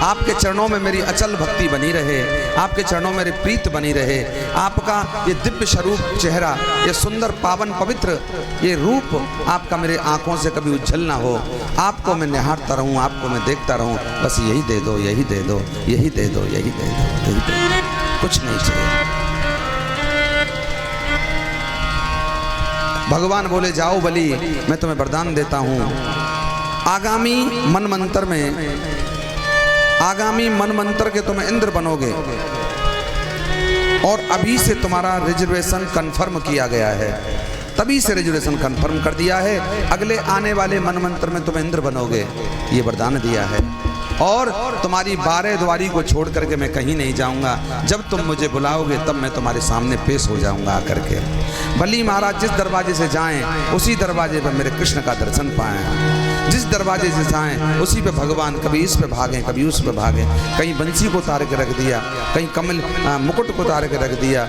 Speaker 3: आपके चरणों में मेरी अचल भक्ति बनी रहे, आपके चरणों में मेरी प्रीत बनी रहे। आपका ये दिव्य स्वरूप चेहरा, ये सुंदर पावन पवित्र ये रूप आपका मेरे आंखों से कभी उज्जवल ना हो। आपको मैं निहारता रहूं, आपको मैं देखता रहूं। बस यही दे दो, यही दे दो, यही दे दो, यही दे दो, यही दे दो, कुछ नहीं चाहिए। भगवान बोले जाओ बलि, मैं तुम्हें वरदान देता हूं। आगामी मनमंत्र में, आगामी मनमंत्र के तुम इंद्र बनोगे और अभी से तुम्हारा रिजर्वेशन कंफर्म किया गया है। तभी से रिजर्वेशन कंफर्म कर दिया है। अगले आने वाले मनमंत्र में तुम इंद्र बनोगे, ये वरदान दिया है। और तुम्हारी 12 द्वारी को छोड़ करके मैं कहीं नहीं जाऊंगा। जब तुम मुझे बुलाओगे तब मैं तुम्हारे सामने पेश हो जाऊंगा आकर के। बलि महाराज जिस दरवाजे से जाएं उसी दरवाजे पर मेरे कृष्ण का दर्शन पाएं। जिस दरवाजे से जाएं उसी पे भगवान, कभी इस पे भागें कभी उस पे भागें। कहीं बंसी को उतार के रख दिया, कहीं कमल मुकुट को उतार के रख दिया,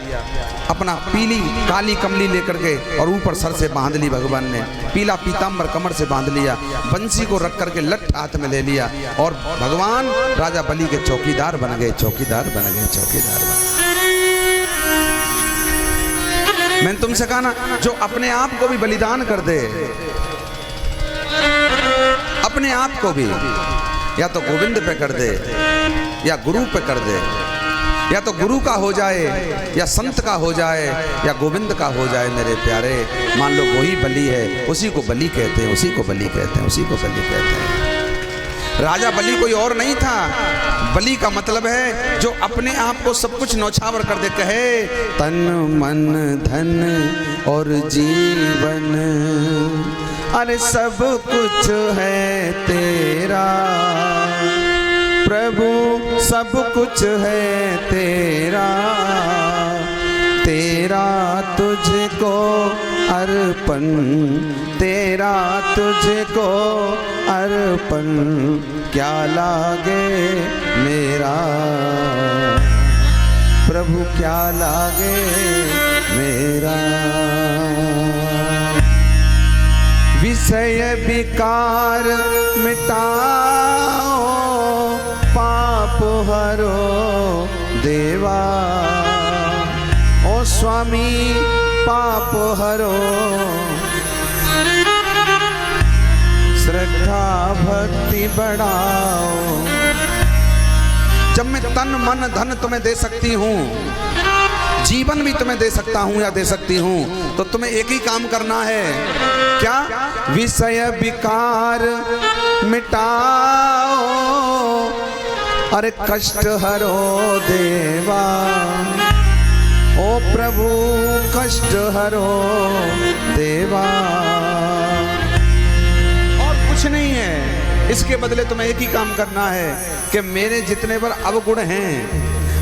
Speaker 3: अपना पीली काली कमली लेकर के और ऊपर सर से बांध ली भगवान ने, पीला पीताम्बर कमर से बांध लिया, बंसी को रख करके लठ हाथ में ले लिया और भगवान राजा बलि के चौकीदार बन गए, चौकीदार बन गए, चौकीदार बन गए। मैंने तुमसे कहा ना, जो अपने आप को भी बलिदान कर दे, अपने आप को भी, या तो गोविंद पे कर दे या गुरु पे कर दे, या तो गुरु का हो जाए या संत का हो जाए या गोविंद का हो जाए। मेरे प्यारे, मान लो वही बलि है, उसी को बलि कहते हैं, उसी को बलि कहते हैं, उसी को बलि कहते हैं। राजा बलि कोई और नहीं था। बलि का मतलब है जो अपने आप को सब कुछ न्यौछावर कर दे, कहे तन मन धन और जीवन, अरे सब कुछ है तेरा प्रभु, सब कुछ है तेरा, तेरा तुझको अर्पण, तेरा तुझको अर्पण, क्या लागे मेरा प्रभु, क्या लागे मेरा। विषय विकार मिटाओ, पाप हरो देवा, ओ स्वामी पाप हरो, श्रद्धा भक्ति बढ़ाओ। जब मैं तन मन धन तुम्हें दे सकती हूँ, जीवन भी तुम्हें दे सकता हूँ या दे सकती हूँ, तो तुम्हें एक ही काम करना है, क्या? विषय विकार मिटाओ, अरे कष्ट हरो देवा, ओ प्रभु कष्ट हरो देवा। और कुछ नहीं है, इसके बदले तुम्हें एक ही काम करना है कि मेरे जितने पर अवगुण हैं,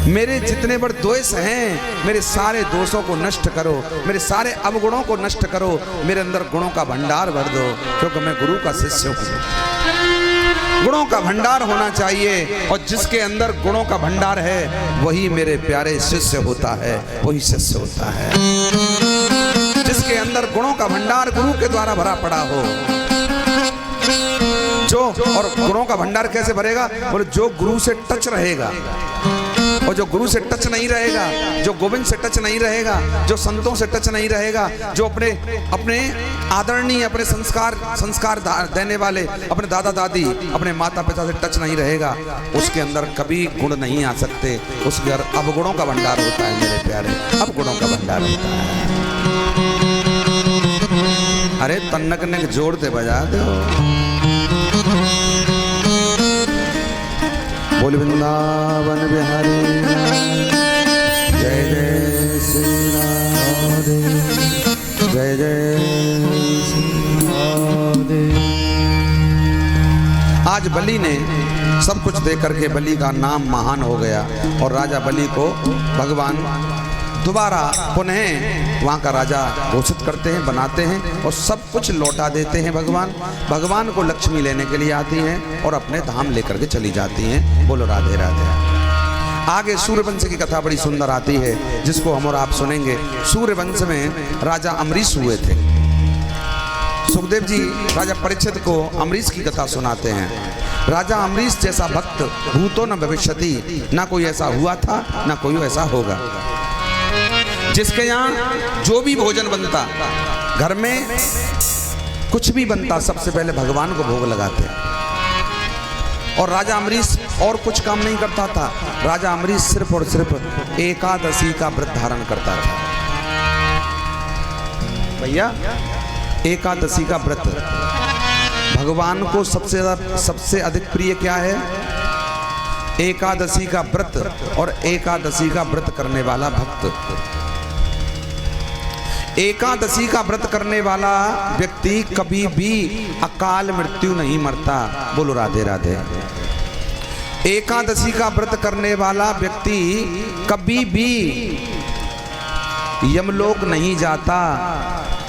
Speaker 3: मेरे जितने बड़ द्वेष हैं, मेरे सारे दोषों को नष्ट करो, मेरे सारे अवगुणों को नष्ट करो, मेरे अंदर गुणों का भंडार भर दो, क्योंकि मैं गुरु का शिष्य हूँ। गुणों का भंडार होना चाहिए, और जिसके अंदर गुणों का भंडार है वही मेरे प्यारे शिष्य होता है, वही शिष्य होता है। जिसके अंदर गुणों का भंडार गुरु के द्वारा भरा पड़ा हो, जो, और गुणों का भंडार कैसे भरेगा? बोले जो गुरु से टच रहेगा, और जो गुरु से टच नहीं रहेगा, जो गोविंद से टच नहीं रहेगा, जो संतों से टच नहीं रहेगा, जो अपने आदरणीय, अपने संस्कार देने वाले, अपने दादा दादी, अपने माता पिता से टच नहीं रहेगा, उसके अंदर कभी गुण नहीं आ सकते। उसके अंदर अवगुणों का भंडार होता है मेरे प्यारे, अवगुणों का भंडार होता है। अरे तन्नक ने जोड़ते बजा दो। बोल वृंदावन बिहारी जय जय श्री राधे, जय जय श्री राधे। आज बलि ने सब कुछ दे करके बलि का नाम महान हो गया, और राजा बलि को भगवान दोबारा पुनः वहाँ का राजा घोषित करते हैं, बनाते हैं, और सब कुछ लौटा देते हैं। भगवान को लक्ष्मी लेने के लिए आती हैं और अपने धाम लेकर के चली जाती हैं। बोलो राधे राधे। आगे सूर्यवंश की कथा बड़ी सुंदर आती है, जिसको हम और आप सुनेंगे। सूर्यवंश में राजा अमरीश हुए थे। सुखदेव जी राजा परीक्षित को अमरीश की कथा सुनाते हैं। राजा अमरीश जैसा भक्त भूतो न भविष्यति, ना कोई ऐसा हुआ था ना कोई ऐसा होगा। जिसके यहाँ जो भी भोजन बनता, घर में कुछ भी बनता, सबसे पहले भगवान को भोग लगाते। और राजा अमरीश और कुछ काम नहीं करता था। राजा अमरीश सिर्फ और सिर्फ एकादशी का व्रत धारण करता था। भैया एकादशी का व्रत भगवान को सबसे अधिक प्रिय क्या है? एकादशी का व्रत और एकादशी का व्रत करने वाला भक्त। एकादशी का व्रत करने वाला व्यक्ति कभी भी अकाल मृत्यु नहीं मरता। बोलो राधे राधे। एकादशी का व्रत करने वाला व्यक्ति कभी भी यमलोक नहीं जाता,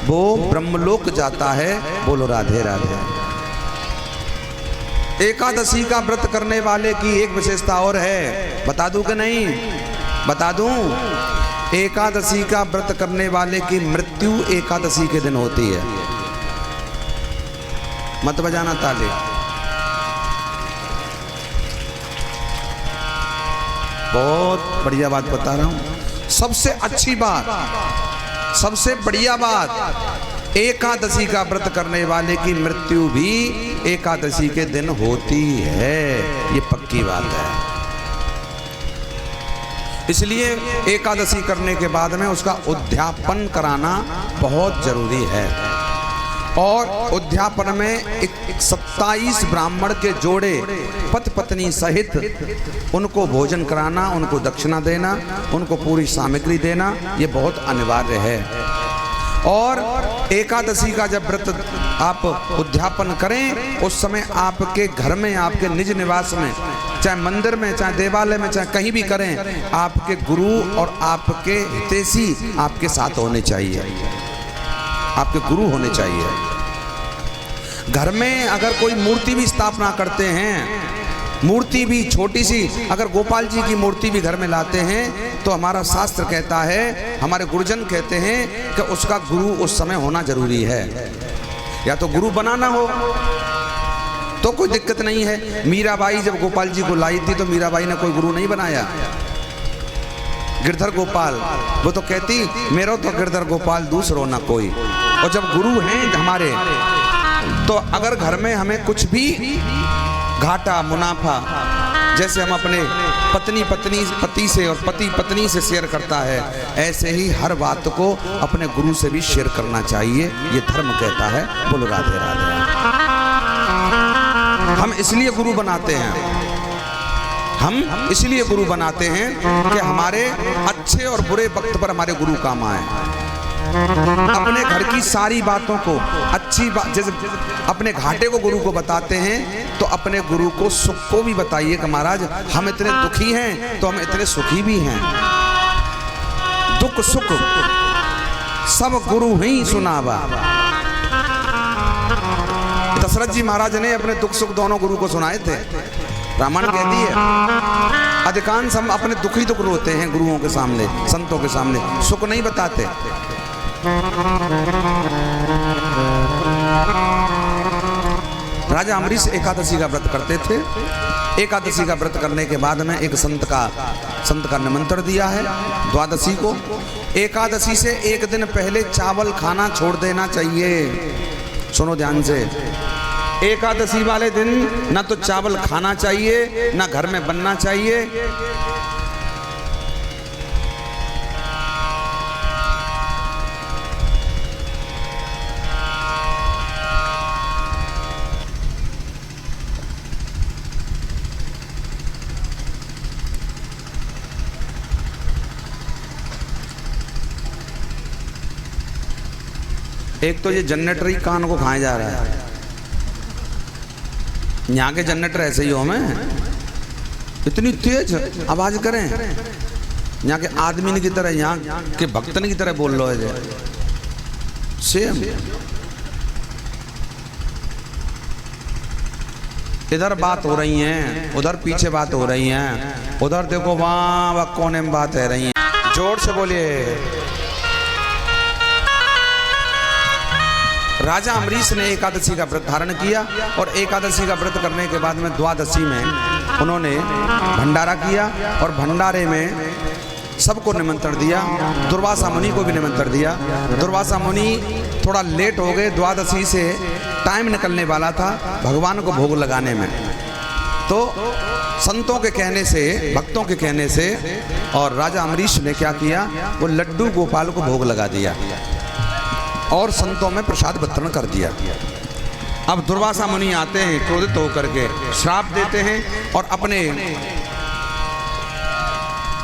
Speaker 3: वो ब्रह्मलोक जाता है। बोलो राधे राधे। एकादशी का व्रत करने वाले की एक विशेषता और है, बता दूं कि नहीं? बता दूं। एकादशी का व्रत करने वाले की मृत्यु एकादशी के दिन होती है। मत बजाना ताली। बहुत बढ़िया बात बता रहा हूं। सबसे अच्छी बात, सबसे बढ़िया बात, एकादशी का व्रत करने वाले की मृत्यु भी एकादशी के दिन होती है। ये पक्की बात है। इसलिए एकादशी करने के बाद में उसका उद्यापन कराना बहुत जरूरी है। और उद्यापन में 27 ब्राह्मण के जोड़े पति पत्नी सहित उनको भोजन कराना, उनको दक्षिणा देना, उनको पूरी सामग्री देना, ये बहुत अनिवार्य है। और एकादशी का जब व्रत आप उद्यापन करें, उस समय आपके घर में, आपके निज निवास में, चाहे मंदिर में, चाहे देवालय में, चाहे कहीं भी करें, आपके गुरु और आपके हितैषी आपके साथ होने चाहिए। आपके गुरु होने चाहिए। घर में अगर कोई मूर्ति भी स्थापना करते हैं, मूर्ति भी छोटी सी, अगर गोपाल जी की मूर्ति भी घर में लाते हैं, तो हमारा शास्त्र कहता है, हमारे गुरुजन कहते हैं कि उसका गुरु उस समय होना जरूरी है। या तो गुरु बनाना हो तो कोई दिक्कत नहीं है। मीराबाई जब गोपाल जी को लाई थी तो मीराबाई ने कोई गुरु नहीं बनाया। गिरधर गोपाल, वो तो कहती मेरा तो गिरधर गोपाल दूसरो ना कोई। और जब गुरु हैं हमारे, तो अगर घर में हमें कुछ भी घाटा मुनाफा, जैसे हम अपने पति से और पति पत्नी से शेयर करता है, ऐसे ही हर बात को अपने गुरु से भी शेयर करना चाहिए। ये धर्म कहता है। बोलो राधे राधे। हम इसलिए गुरु बनाते हैं, हम इसलिए गुरु बनाते हैं कि हमारे अच्छे और बुरे वक्त पर हमारे गुरु काम आए। अपने घर की सारी बातों को, अच्छी बात, जैसे अपने घाटे को गुरु को बताते हैं, तो अपने गुरु को सुख को भी बताइए कि महाराज हम इतने दुखी हैं तो हम इतने सुखी भी हैं। दुख सुख सब गुरु ही सुनावा। दशरथ जी महाराज ने अपने दुख सुख दोनों गुरु को सुनाए थे। रामायण कहती है अधिकांश हम अपने दुख ही दुख रोते हैं गुरुओं के सामने, संतों के सामने, सुख नहीं बताते। राजा अमरीश एकादशी का व्रत करते थे। एकादशी का व्रत करने के बाद में एक संत का निमंत्रण दिया है द्वादशी को। एकादशी से एक दिन पहले चावल खाना छोड़ देना चाहिए। सुनो ध्यान से, एकादशी वाले दिन ना तो चावल खाना चाहिए, ना घर में बनना चाहिए। एक तो ये जनरेटर ही कान को खाया जा रहा है। यहाँ के जनरेटर ऐसे ही हो, में इतनी तेज आवाज करें, यहाँ के आदमी की तरह, यहाँ के भक्तन की तरह बोल लो है सेम। इधर बात हो रही है, उधर पीछे बात हो रही है, उधर देखो वहाँ कोने में बात है रही है। जोर से बोलिए राजा अम्बरीश ने एकादशी का व्रत धारण किया और एकादशी का व्रत करने के बाद में द्वादशी में उन्होंने भंडारा किया और भंडारे में सबको निमंत्रण दिया। दुर्वासा मुनि को भी निमंत्रण दिया। दुर्वासा मुनि थोड़ा लेट हो गए, द्वादशी से टाइम निकलने वाला था भगवान को भोग लगाने में। तो संतों के कहने से, भक्तों के कहने से और राजा अम्बरीश ने क्या किया, वो लड्डू गोपाल को भोग लगा दिया और संतों में प्रसाद वितरण कर दिया। अब दुर्वासा मुनि आते हैं क्रोधित होकर के, श्राप देते हैं और अपने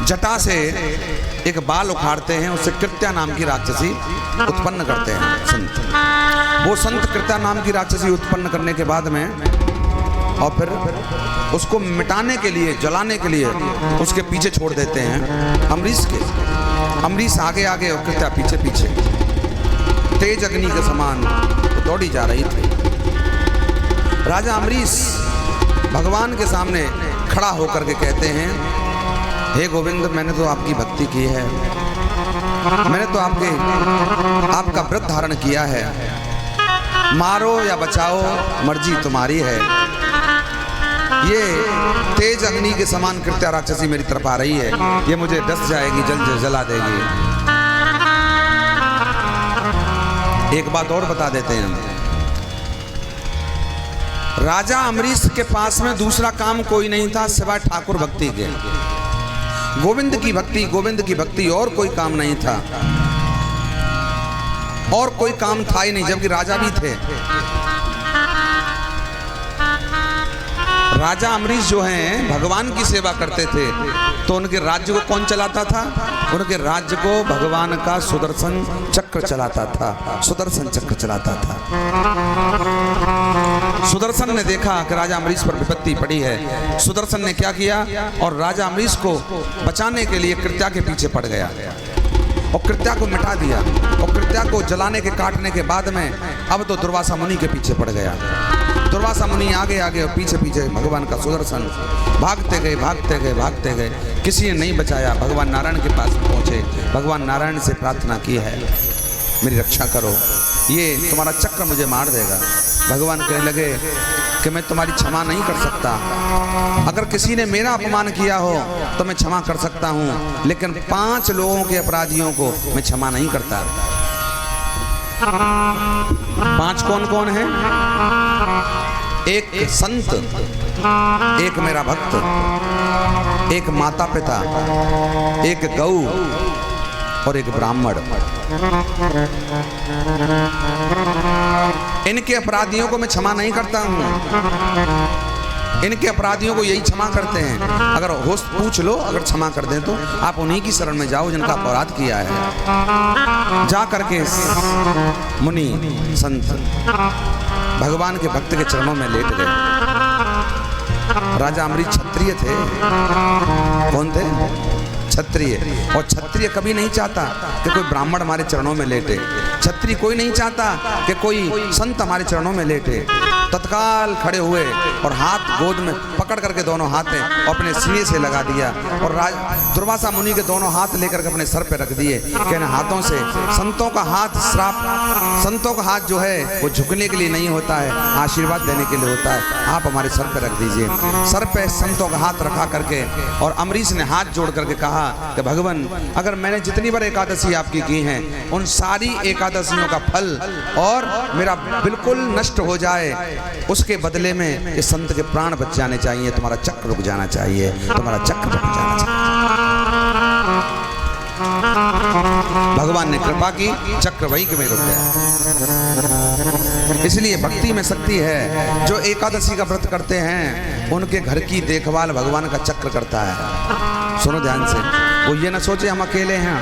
Speaker 3: जटा से एक बाल उखाड़ते हैं, उससे कृत्या नाम की राक्षसी उत्पन्न करते हैं संत। वो संत कृत्या नाम की राक्षसी उत्पन्न करने के बाद में और फिर उसको मिटाने के लिए, जलाने के लिए उसके पीछे छोड़ देते हैं अम्बरीश के। अम्बरीश आगे आगे और कृत्या पीछे पीछे, तेज अग्नि के समान दौड़ी जा रही थी। राजा अम्बरीश भगवान के सामने खड़ा होकर के कहते हैं, हे गोविंद, मैंने तो आपकी भक्ति की है, मैंने तो आपका व्रत धारण किया है, मारो या बचाओ मर्जी तुम्हारी है। ये तेज अग्नि के समान कृत्या राक्षसी मेरी तरफ आ रही है, ये मुझे डस जाएगी, जला देगी। एक बात और बता देते हैं, राजा अम्बरीश के पास में दूसरा काम कोई नहीं था सिवाय ठाकुर भक्ति के। गोविंद की भक्ति, गोविंद की भक्ति, और कोई काम नहीं था, और कोई काम था ही नहीं, जबकि राजा भी थे। राजा अम्बरीश जो हैं भगवान की सेवा करते थे, तो उनके राज्य को कौन चलाता था? उनके राज्य को भगवान का सुदर्शन चक्र चलाता था, सुदर्शन चक्र चलाता था। सुदर्शन ने देखा कि राजा अम्बरीश पर विपत्ति पड़ी है, सुदर्शन ने क्या किया, और राजा अम्बरीश को बचाने के लिए कृत्या के पीछे पड़ गया और कृत्या को मिटा दिया। और कृत्या को जलाने के, काटने के बाद में अब तो दुर्वासा मुनि के पीछे पड़ गया। दुर्वासा मुनि आगे आगे और पीछे पीछे भगवान का सुदर्शन, भागते गए भागते गए भागते गए, किसी ने नहीं बचाया। भगवान नारायण के पास पहुँचे, भगवान नारायण से प्रार्थना की है, मेरी रक्षा करो, ये तुम्हारा चक्र मुझे मार देगा। भगवान कहने लगे कि मैं तुम्हारी क्षमा नहीं कर सकता, अगर किसी ने मेरा अपमान किया हो तो मैं क्षमा कर सकता हूँ, लेकिन 5 लोगों के अपराधियों को मैं क्षमा नहीं करता। 5 कौन कौन है? एक संत, एक मेरा भक्त, एक माता पिता, एक गौ और एक ब्राह्मण। इनके अपराधियों को मैं क्षमा नहीं करता हूँ, इनके अपराधियों को यही क्षमा करते हैं। अगर होश पूछ लो, अगर क्षमा कर दें तो आप उन्हीं की शरण में जाओ जिनका अपराध किया है। जा करके मुनि संत भगवान के भक्त के चरणों में लेट गए। राजा अम्बरीश क्षत्रिय थे। कौन थे? क्षत्रिय। और क्षत्रिय कभी नहीं चाहता कि कोई ब्राह्मण हमारे चरणों में लेटे, क्षत्रिय कोई नहीं चाहता कि कोई संत हमारे चरणों में लेटे। तत्काल खड़े हुए और हाथ गोद में पकड़ करके दोनों हाथें अपने सीने से लगा दिया और दुर्वासा मुनि के दोनों हाथ लेकर के अपने सर पे रख दिए। कहने हाथों से, संतों का हाथ श्राप, संतों का हाथ जो है वो झुकने के लिए नहीं होता है, आशीर्वाद देने के लिए होता है, आप हमारे सर पे रख दीजिए। सर पे संतों का हाथ रखा करके और अम्बरीश ने हाथ जोड़ करके कहा कि भगवान, अगर मैंने जितनी बार एकादशी आपकी की हैं उन सारी एकादशियों का फल और मेरा बिल्कुल नष्ट हो जाए, उसके बदले में इस संत के प्राण बच जाने चाहिए, तुम्हारा चक्र रुक जाना चाहिए, तुम्हारा चक्र रुक जाना चाहिए। भगवान ने कृपा की, चक्र वहीं में रुक गया। इसलिए भक्ति में शक्ति है। जो एकादशी का व्रत करते हैं उनके घर की देखभाल भगवान का चक्र करता है। सुनो ध्यान से, वो ये ना सोचे हम अकेले हैं,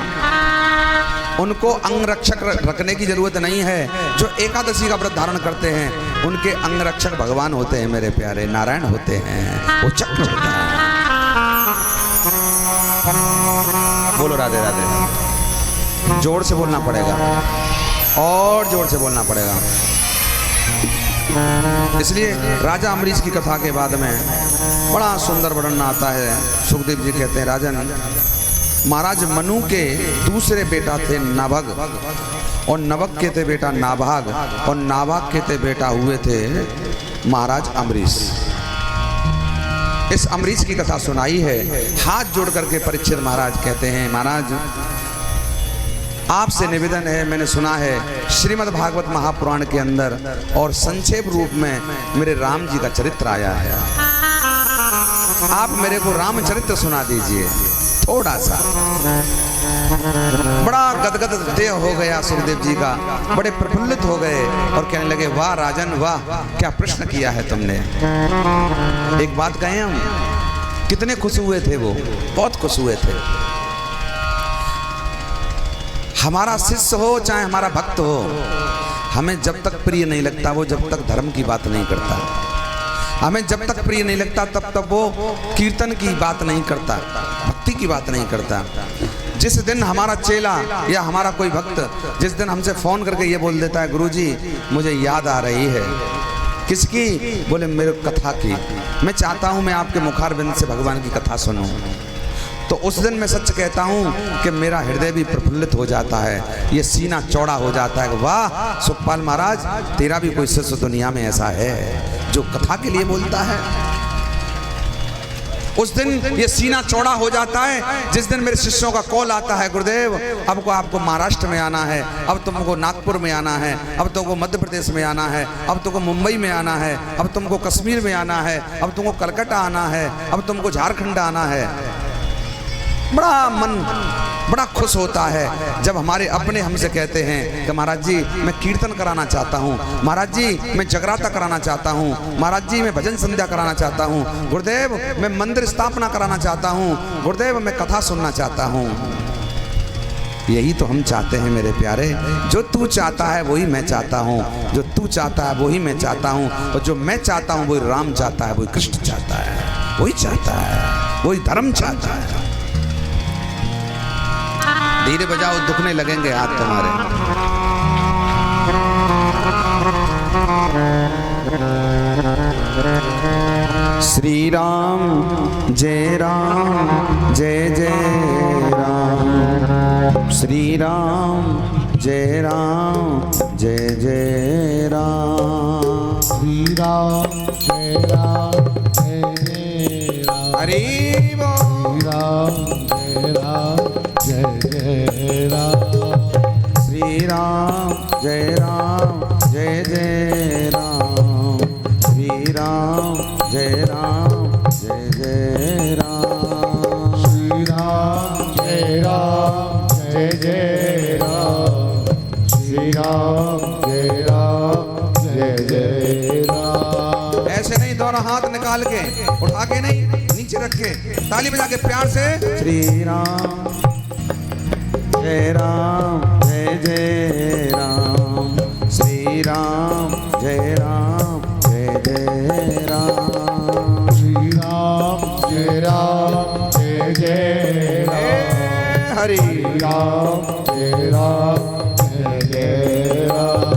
Speaker 3: उनको अंगरक्षक रखने की जरूरत नहीं है। जो एकादशी का व्रत धारण करते हैं उनके अंगरक्षक भगवान होते हैं, मेरे प्यारे नारायण होते हैं, वो चक्र होता है। बोलो राधे राधे। जोर से बोलना पड़ेगा और जोर से बोलना पड़ेगा। इसलिए राजा अम्बरीश की कथा के बाद में बड़ा सुंदर वर्णन आता है। सुखदेव जी कहते हैं, राजन महाराज मनु के दूसरे बेटा थे नभग, और नभग के थे बेटा नाभाग, और नाभाग के थे बेटा हुए थे महाराज अम्बरीश। इस अम्बरीश की कथा सुनाई है। हाथ जोड़ करके परीक्षित महाराज कहते हैं, महाराज आपसे निवेदन है, मैंने सुना है श्रीमद् भागवत महापुराण के अंदर और संक्षेप रूप में मेरे राम जी का चरित्र आया है, आप मेरे को रामचरित्र सुना दीजिए थोड़ा सा। बड़ा गदगद देह हो गया सुखदेव जी का, बड़े प्रफुल्लित हो गए और कहने लगे, वाह राजन वाह, क्या प्रश्न किया है तुमने। एक बात कहें हम, कितने खुश हुए थे वो, बहुत खुश हुए थे। हमारा शिष्य हो चाहे हमारा भक्त हो, हमें जब तक प्रिय नहीं लगता वो जब तक धर्म की बात नहीं करता, हमें जब तक प्रिय नहीं लगता तब तक वो कीर्तन की बात नहीं करता, भक्ति की बात नहीं करता। जिस दिन हमारा चेला या हमारा कोई भक्त जिस दिन हमसे फोन करके ये बोल देता है, गुरुजी मुझे याद आ रही है, किसकी? बोले मेरे कथा की, मैं चाहता हूँ मैं आपके मुखारबिंद से भगवान की कथा सुनूं, तो उस दिन मैं सच कहता हूँ कि मेरा हृदय भी प्रफुल्लित हो जाता है, ये सीना चौड़ा हो जाता है। वाह सुखपाल महाराज, तेरा भी कोई शिष्य दुनिया में ऐसा है जो कथा के लिए बोलता है। उस दिन ये सीना चौड़ा हो जाता है जिस दिन मेरे शिष्यों का कॉल आता है, गुरुदेव अब को आपको महाराष्ट्र में आना है, अब तुमको नागपुर में आना है, अब तुमको मध्य प्रदेश में आना है, अब तुमको मुंबई में आना है, अब तुमको कश्मीर में आना है, अब तुमको कलकत्ता आना है, अब तुमको झारखंड आना है। बड़ा मन बड़ा खुश होता है जब हमारे अपने हमसे कहते हैं कि महाराज जी मैं कीर्तन कराना चाहता हूँ, महाराज जी मैं जगराता कराना चाहता हूँ, महाराज जी मैं भजन संध्या कराना चाहता हूँ, गुरुदेव मैं मंदिर स्थापना कराना चाहता हूँ, गुरुदेव मैं कथा सुनना चाहता हूँ। यही तो हम चाहते हैं मेरे प्यारे, जो तू चाहता है वही मैं चाहता हूँ, जो तू चाहता है वही मैं चाहता हूँ, और जो मैं चाहता हूँ वही राम चाहता है, वही कृष्ण चाहता है, वही चाहता है, वही धर्म चाहता है। धीरे बजाओ, दुखने लगेंगे हाथ तुम्हारे। श्री राम जय जय राम, श्री राम जय जय राम,
Speaker 1: श्री राम जय राम,
Speaker 3: हरि बोल।
Speaker 1: श्री राम जय राम,
Speaker 3: श्री राम जय जय राम, श्री राम जय राम,
Speaker 1: श्री राम जय जय राम।
Speaker 3: ऐसे नहीं, दोनों हाथ निकाल के, उठा के नहीं, नीचे रख के, ताली बजा के प्यार से। श्री राम जय जय राम, श्री राम जय जय राम,
Speaker 1: श्री राम जय जय राम,
Speaker 3: हरि
Speaker 1: राम जय जय राम,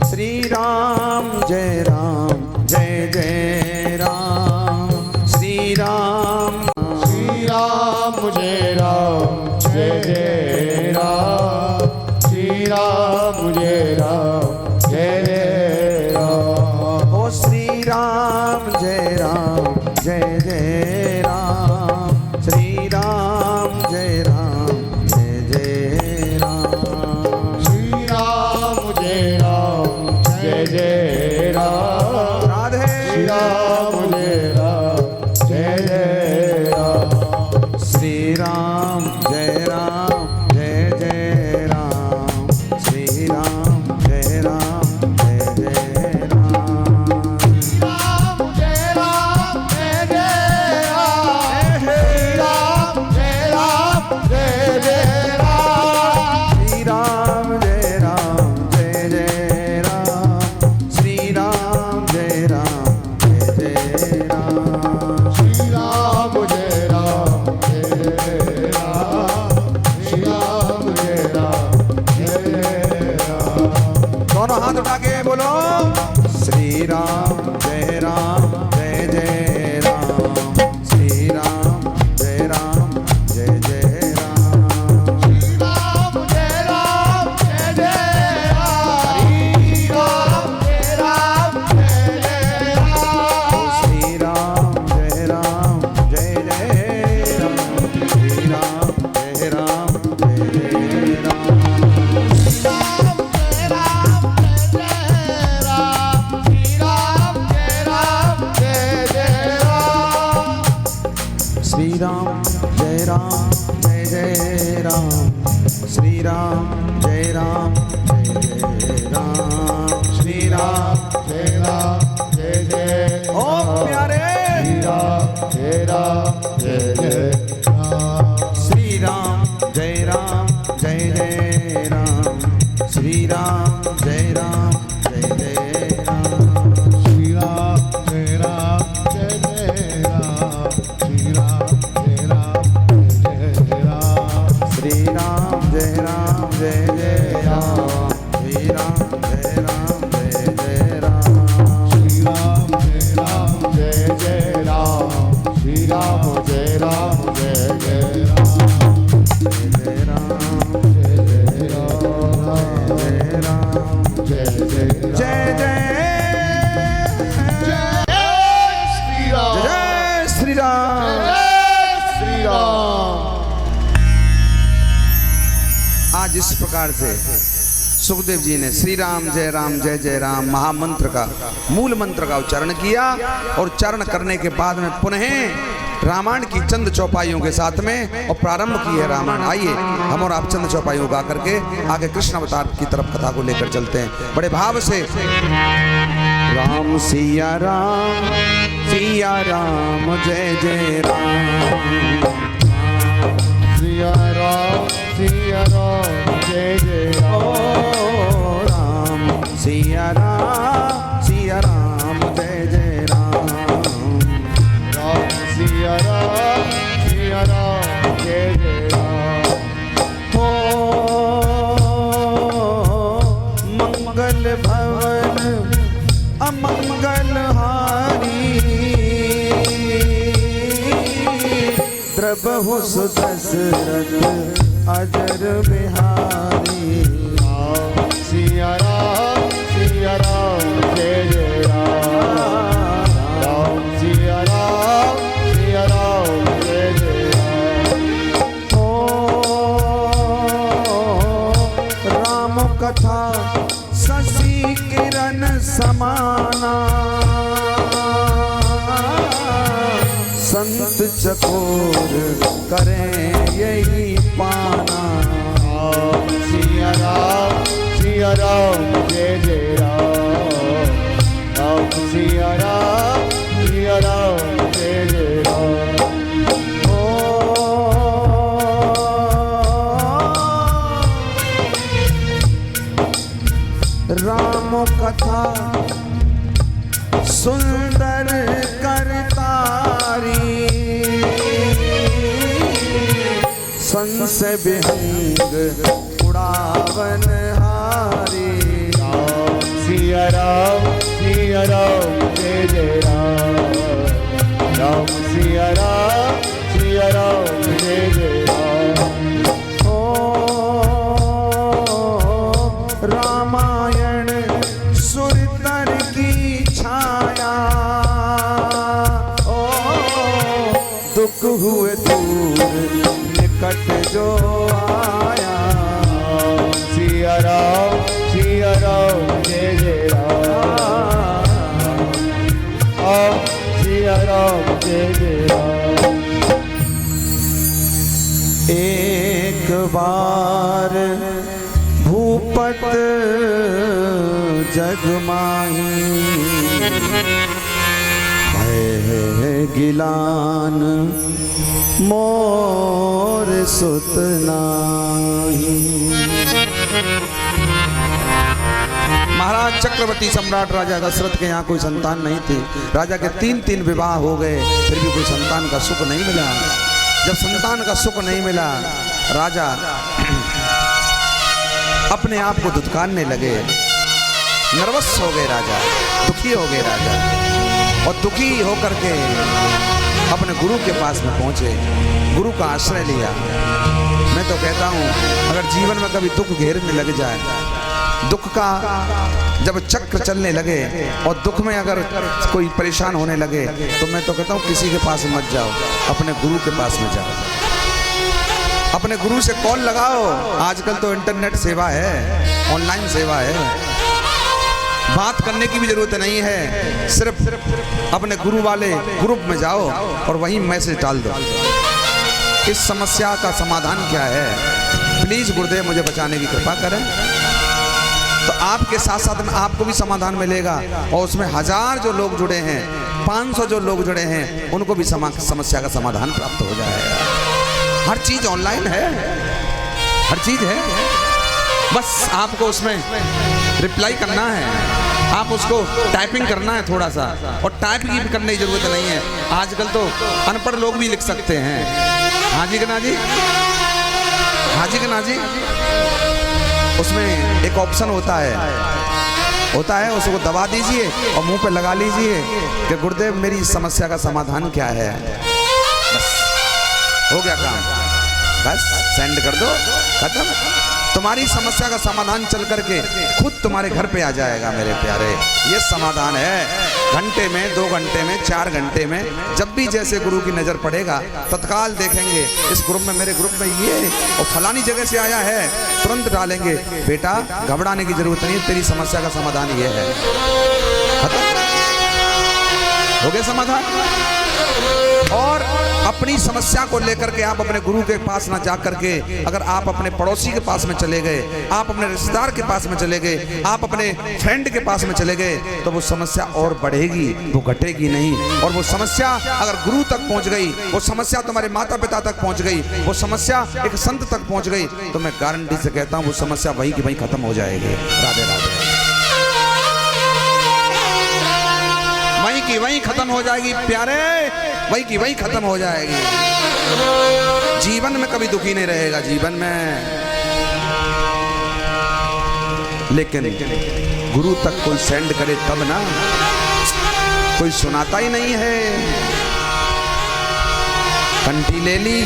Speaker 3: श्री राम जय जय राम, श्री राम
Speaker 1: श्री राम जय जय राम, श्री राम जय जय राम,
Speaker 3: ओ श्री राम जय जय राम, श्री राम जय जय राम,
Speaker 1: श्री राम जय जय राम,
Speaker 3: राधे
Speaker 1: श्री राम जय जय राम,
Speaker 3: श्री राम जय जय राम, श्री राम जय जय राम,
Speaker 1: राम जय जय राम, श्री राम जय जय राम,
Speaker 3: श्री राम जय जय राम, श्री राम जय श्री राम जय राम जय जय राम श्री राम
Speaker 1: जय राम जय जय
Speaker 3: ओ प्यारे
Speaker 1: श्री राम जय राम जय जय राम
Speaker 3: श्री राम जय राम जय जय राम श्री राम जय राम जय जय राम
Speaker 1: श्री राम जय राम जय जय राम श्री राम जय राम जय जय राम
Speaker 3: श्री राम जय राम जय जय राम श्री राम जय राम जय जय राम
Speaker 1: श्री राम जय राम जय जय राम श्री राम जय राम जय जय राम
Speaker 3: जय जय राम
Speaker 1: जय जय राम
Speaker 3: जय जय
Speaker 1: श्री राम
Speaker 3: जय श्री राम
Speaker 1: श्री राम।
Speaker 3: आज इस प्रकार से सुखदेव जी ने श्री राम जय जय राम महामंत्र का मूल मंत्र का उच्चारण किया और उच्चारण करने के बाद में पुनः रामायण की चंद चौपाइयों के साथ में और प्रारंभ की है रामायण। आइए हम और आप चंद चौपाइयों गा करके आगे कृष्ण अवतार की तरफ कथा को लेकर चलते हैं बड़े भाव से। राम सिया राम जय जय राम
Speaker 1: सिया राम जय जय
Speaker 3: ओ राम सिया राम जय जय राम
Speaker 1: राम सिया राम जय जय राम
Speaker 3: हो मंगल भवन अमंगल हारी द्रबहु सुदशरथ अजर बिहारी
Speaker 1: राम सिया राम जय जय राम राम सिया राम जय जय राम
Speaker 3: राम कथा शशि किरण समाना संत चकोर करें यही पाना
Speaker 1: राम सिया राम जय जय राम राम सिया राम जय जय राम
Speaker 3: राम कथा सुंदर करतारी संशय विहंग उड़ावन हारी
Speaker 1: राम सिया राम जय जय राम राम सिया राम जय जय राम
Speaker 3: रामायण सुरतर की छाया ओ दुख हुए दूर निकट जो आया
Speaker 1: सिया राम जय जय राम सिया राम जय जय राम
Speaker 3: एक बार भूपत जगमाही भय गिलान मोर सुत नाही। महाराज चक्रवर्ती सम्राट राजा दशरथ के यहाँ कोई संतान नहीं थी। राजा के तीन विवाह हो गए, फिर भी कोई संतान का सुख नहीं मिला। जब संतान का सुख नहीं मिला, राजा अपने आप को धुतकारने लगे, नर्वस हो गए राजा, दुखी हो गए राजा। और दुखी होकर के अपने गुरु के पास में पहुंचे, गुरु का आश्रय लिया। मैं तो कहता हूं, अगर जीवन में कभी दुख घेरने लग जाए, दुख का जब चक्र चलने लगे और दुख में अगर कोई परेशान होने लगे, तो मैं तो कहता हूं किसी के पास मत जाओ, अपने गुरु के पास में जाओ। अपने गुरु से कॉल लगाओ। आजकल तो इंटरनेट सेवा है, ऑनलाइन सेवा है, बात करने की भी जरूरत नहीं है। सिर्फ अपने गुरु वाले ग्रुप में जाओ और वहीं मैसेज डाल दो, इस समस्या का समाधान क्या है। प्लीज गुरुदेव मुझे बचाने की कृपा करें। तो आपके साथ साथ में आपको भी समाधान मिलेगा और उसमें 1000 जो लोग जुड़े हैं, 500 जो लोग जुड़े हैं, उनको भी समस्या का समाधान प्राप्त हो जाएगा। हर चीज ऑनलाइन है, हर चीज है, बस आपको उसमें रिप्लाई करना है, आप उसको टाइपिंग करना है थोड़ा सा, और टाइप की करने की जरूरत नहीं है। आजकल तो अनपढ़ लोग भी लिख सकते हैं। हाँ जी गना जी, हाँ जी गना जी। उसमें एक ऑप्शन होता है, उसको दबा दीजिए और मुंह पे लगा लीजिए कि गुरुदेव मेरी समस्या का समाधान क्या है। बस हो गया काम, बस सेंड कर दो, खत्म। तुम्हारी समस्या का समाधान चल करके खुद तुम्हारे घर पे आ जाएगा मेरे प्यारे। ये समाधान है। घंटे में, 2 घंटे में, 4 घंटे में, जब भी जैसे गुरु की नजर पड़ेगा तत्काल देखेंगे इस ग्रुप में, मेरे ग्रुप में ये और फलानी जगह से आया है, तुरंत डालेंगे। बेटा घबराने की जरूरत नहीं, तेरी समस्या का समाधान ये है। हो गया समाधान। और अपनी समस्या को लेकर के आप अपने गुरु के पास ना जा करके, अगर आप अपने पड़ोसी के पास में चले गए, आप अपने रिश्तेदार के पास में चले गए, आप अपने फ्रेंड के पास में चले गए, तो वो समस्या और बढ़ेगी, वो घटेगी नहीं। और वो समस्या अगर गुरु तक पहुंच गई, वो समस्या तुम्हारे माता पिता तक पहुंच गई, वो समस्या एक संत तक पहुंच गई, तो मैं गारंटी से कहता हूँ वो समस्या वहीं की वहीं खत्म हो जाएगी। राधे राधे। वहीं की वहीं खत्म हो जाएगी प्यारे, वहीं की वहीं खत्म हो जाएगी। जीवन में कभी दुखी नहीं रहेगा, जीवन में। लेकिन गुरु तक कोई सेंड करे तब ना, कोई सुनाता ही नहीं है। कंठी ले ली,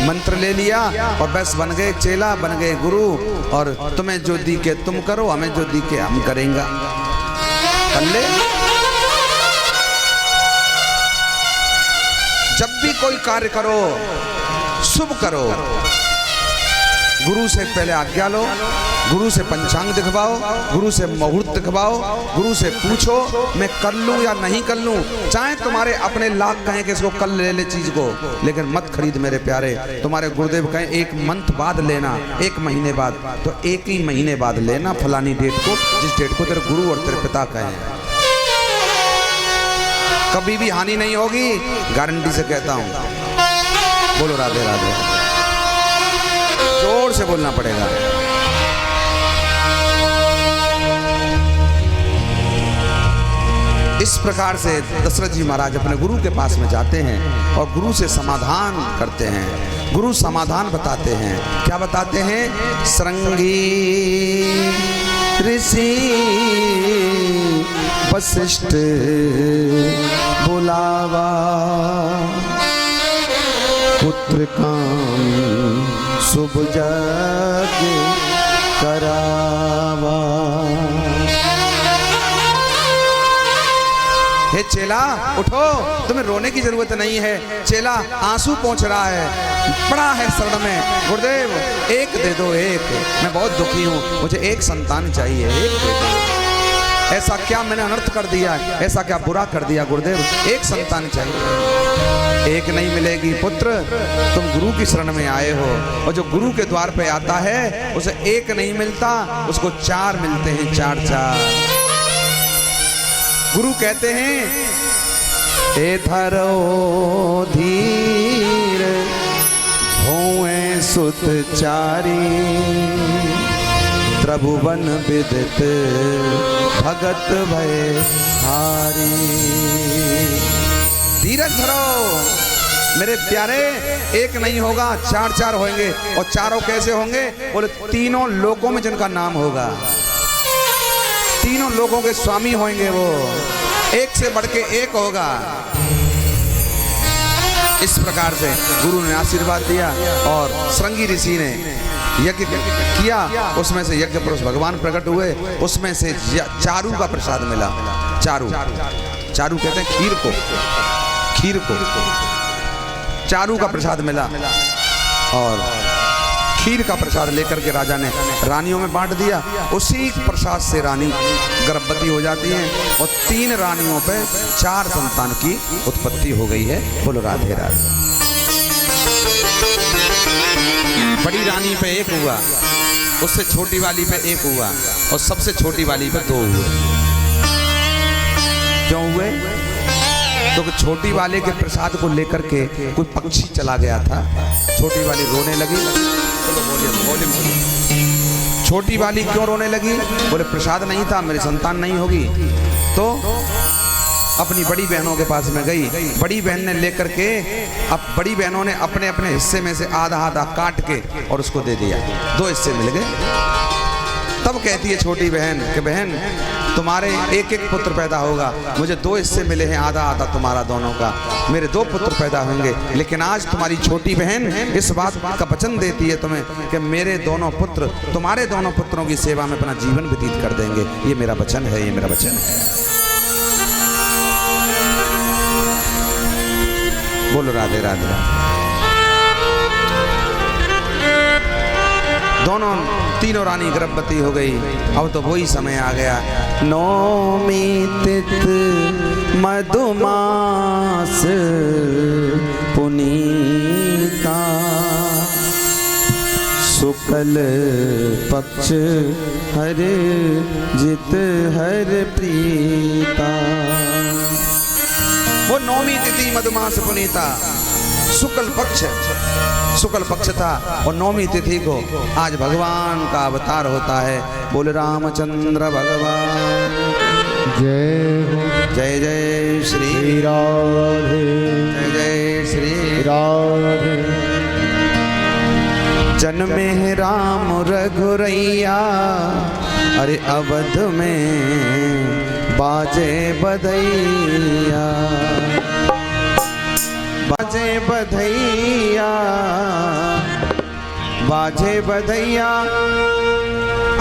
Speaker 3: मंत्र ले लिया और बस बन गए चेला, बन गए गुरु। और तुम्हें जो दी के तुम करो, हमें जो दी के हम करेंगे। कर ले। जब भी कोई कार्य करो, शुभ करो, गुरु से पहले आज्ञा लो, गुरु से पंचांग दिखवाओ, गुरु से मुहूर्त दिखवाओ, गुरु से पूछो मैं कर लूं या नहीं कर लूं। चाहे तुम्हारे अपने लाख कहें कि इसको कल ले ले चीज को, लेकिन मत खरीद मेरे प्यारे। तुम्हारे गुरुदेव कहें 1 मंथ बाद लेना, 1 महीने बाद, तो 1 ही महीने बाद लेना, फलानी डेट को, जिस डेट को तेरे गुरु और तेरे पिता कहें। कभी भी हानि नहीं होगी, गारंटी से कहता हूं। बोलो राधे राधे। जोर से बोलना पड़ेगा। इस प्रकार से दशरथ जी महाराज अपने गुरु के पास में जाते हैं और गुरु से समाधान करते हैं। गुरु समाधान बताते हैं। क्या बताते हैं? श्रृंगी ऋषि वशिष्ठ बुलावा, पुत्र काम शुभ जग करावा। हे चेला उठो, तुम्हें रोने की जरूरत नहीं है। चेला आंसू पहुंच रहा है, पड़ा है शरण में। गुरुदेव 1 दे दो, 1, मैं बहुत दुखी हूँ, मुझे 1 संतान चाहिए, 1 दे दो। ऐसा क्या मैंने अनर्थ कर दिया, ऐसा क्या बुरा कर दिया गुरुदेव, 1 संतान चाहिए। 1 नहीं मिलेगी पुत्र, तुम गुरु की शरण में आए हो, और जो गुरु के द्वार पे आता है उसे 1 नहीं मिलता, उसको 4 मिलते हैं, 4। गुरु कहते हैं ए धरो धीर होए सुत चारी, त्रिभुवन विदित भगत भय हारी। धीरज धरो मेरे प्यारे, 1 नहीं होगा, 4 होंगे। और 4 कैसे होंगे? बोले 3 लोकों में जिनका नाम होगा, 3 लोगों के स्वामी होंगे वो, 1 से बढ़ के 1 होगा। इस प्रकार से गुरु ने आशीर्वाद दिया और श्रृंगी ऋषि ने यज्ञ किया। उसमें से यज्ञ पुरुष भगवान प्रकट हुए, उसमें से चारू का प्रसाद मिला। चारू कहते हैं खीर को चारू का प्रसाद मिला। और खीर का प्रसाद लेकर के राजा ने रानियों में बांट दिया। उसी प्रसाद से रानी गर्भवती हो जाती हैं और 3 रानियों पे 4 संतान की उत्पत्ति हो गई है। बोलो राधे राधे। बड़ी रानी पे एक हुआ, उससे छोटी वाली पे एक हुआ और सबसे छोटी वाली पे 2 हुए। क्यों हुए? क्योंकि छोटी वाले के प्रसाद को लेकर के कोई पक्षी चला गया था। छोटी वाली रोने लगी। छोटी वाली क्यों रोने लगी? बोले प्रसाद नहीं था, मेरी संतान नहीं होगी। तो अपनी बड़ी बहनों के पास में गई। बड़ी बहन ने लेकर के, अब बड़ी बहनों ने अपने अपने हिस्से में से आधा आधा काट के और उसको दे दिया। 2 हिस्से मिल गए। तब कहती है छोटी बहन कि बहन तुम्हारे एक एक पुत्र पैदा होगा, मुझे 2 हिस्से मिले हैं, आधा आधा तुम्हारा दोनों का, मेरे 2 पुत्र पैदा होंगे। लेकिन आज तुम्हारी छोटी बहन इस बात का वचन देती है तुम्हें कि मेरे दोनों पुत्र तुम्हारे दोनों पुत्रों की सेवा में अपना जीवन व्यतीत कर देंगे। ये मेरा वचन है, ये मेरा वचन है। बोलो राधे राधे। दोनों तीनों रानी गर्भवती हो गई। अब तो वही समय आ गया। नौमी तिथ मधुमास पुनीता, शुक्ल पक्ष हर जित हर प्रीता। वो नौमी तिथि मधुमास पुनीता, शुक्ल पक्ष था और नौमी तिथि को आज भगवान का अवतार होता है। बोले रामचंद्र भगवान
Speaker 2: जय हो।
Speaker 3: जय जय श्री
Speaker 2: राधे,
Speaker 3: जय जय श्री
Speaker 2: राधे।
Speaker 3: जन्मे है राम रघुरैया, अरे अवध में बाजे बधैया, बाजे बधैया, बाजे बधैया,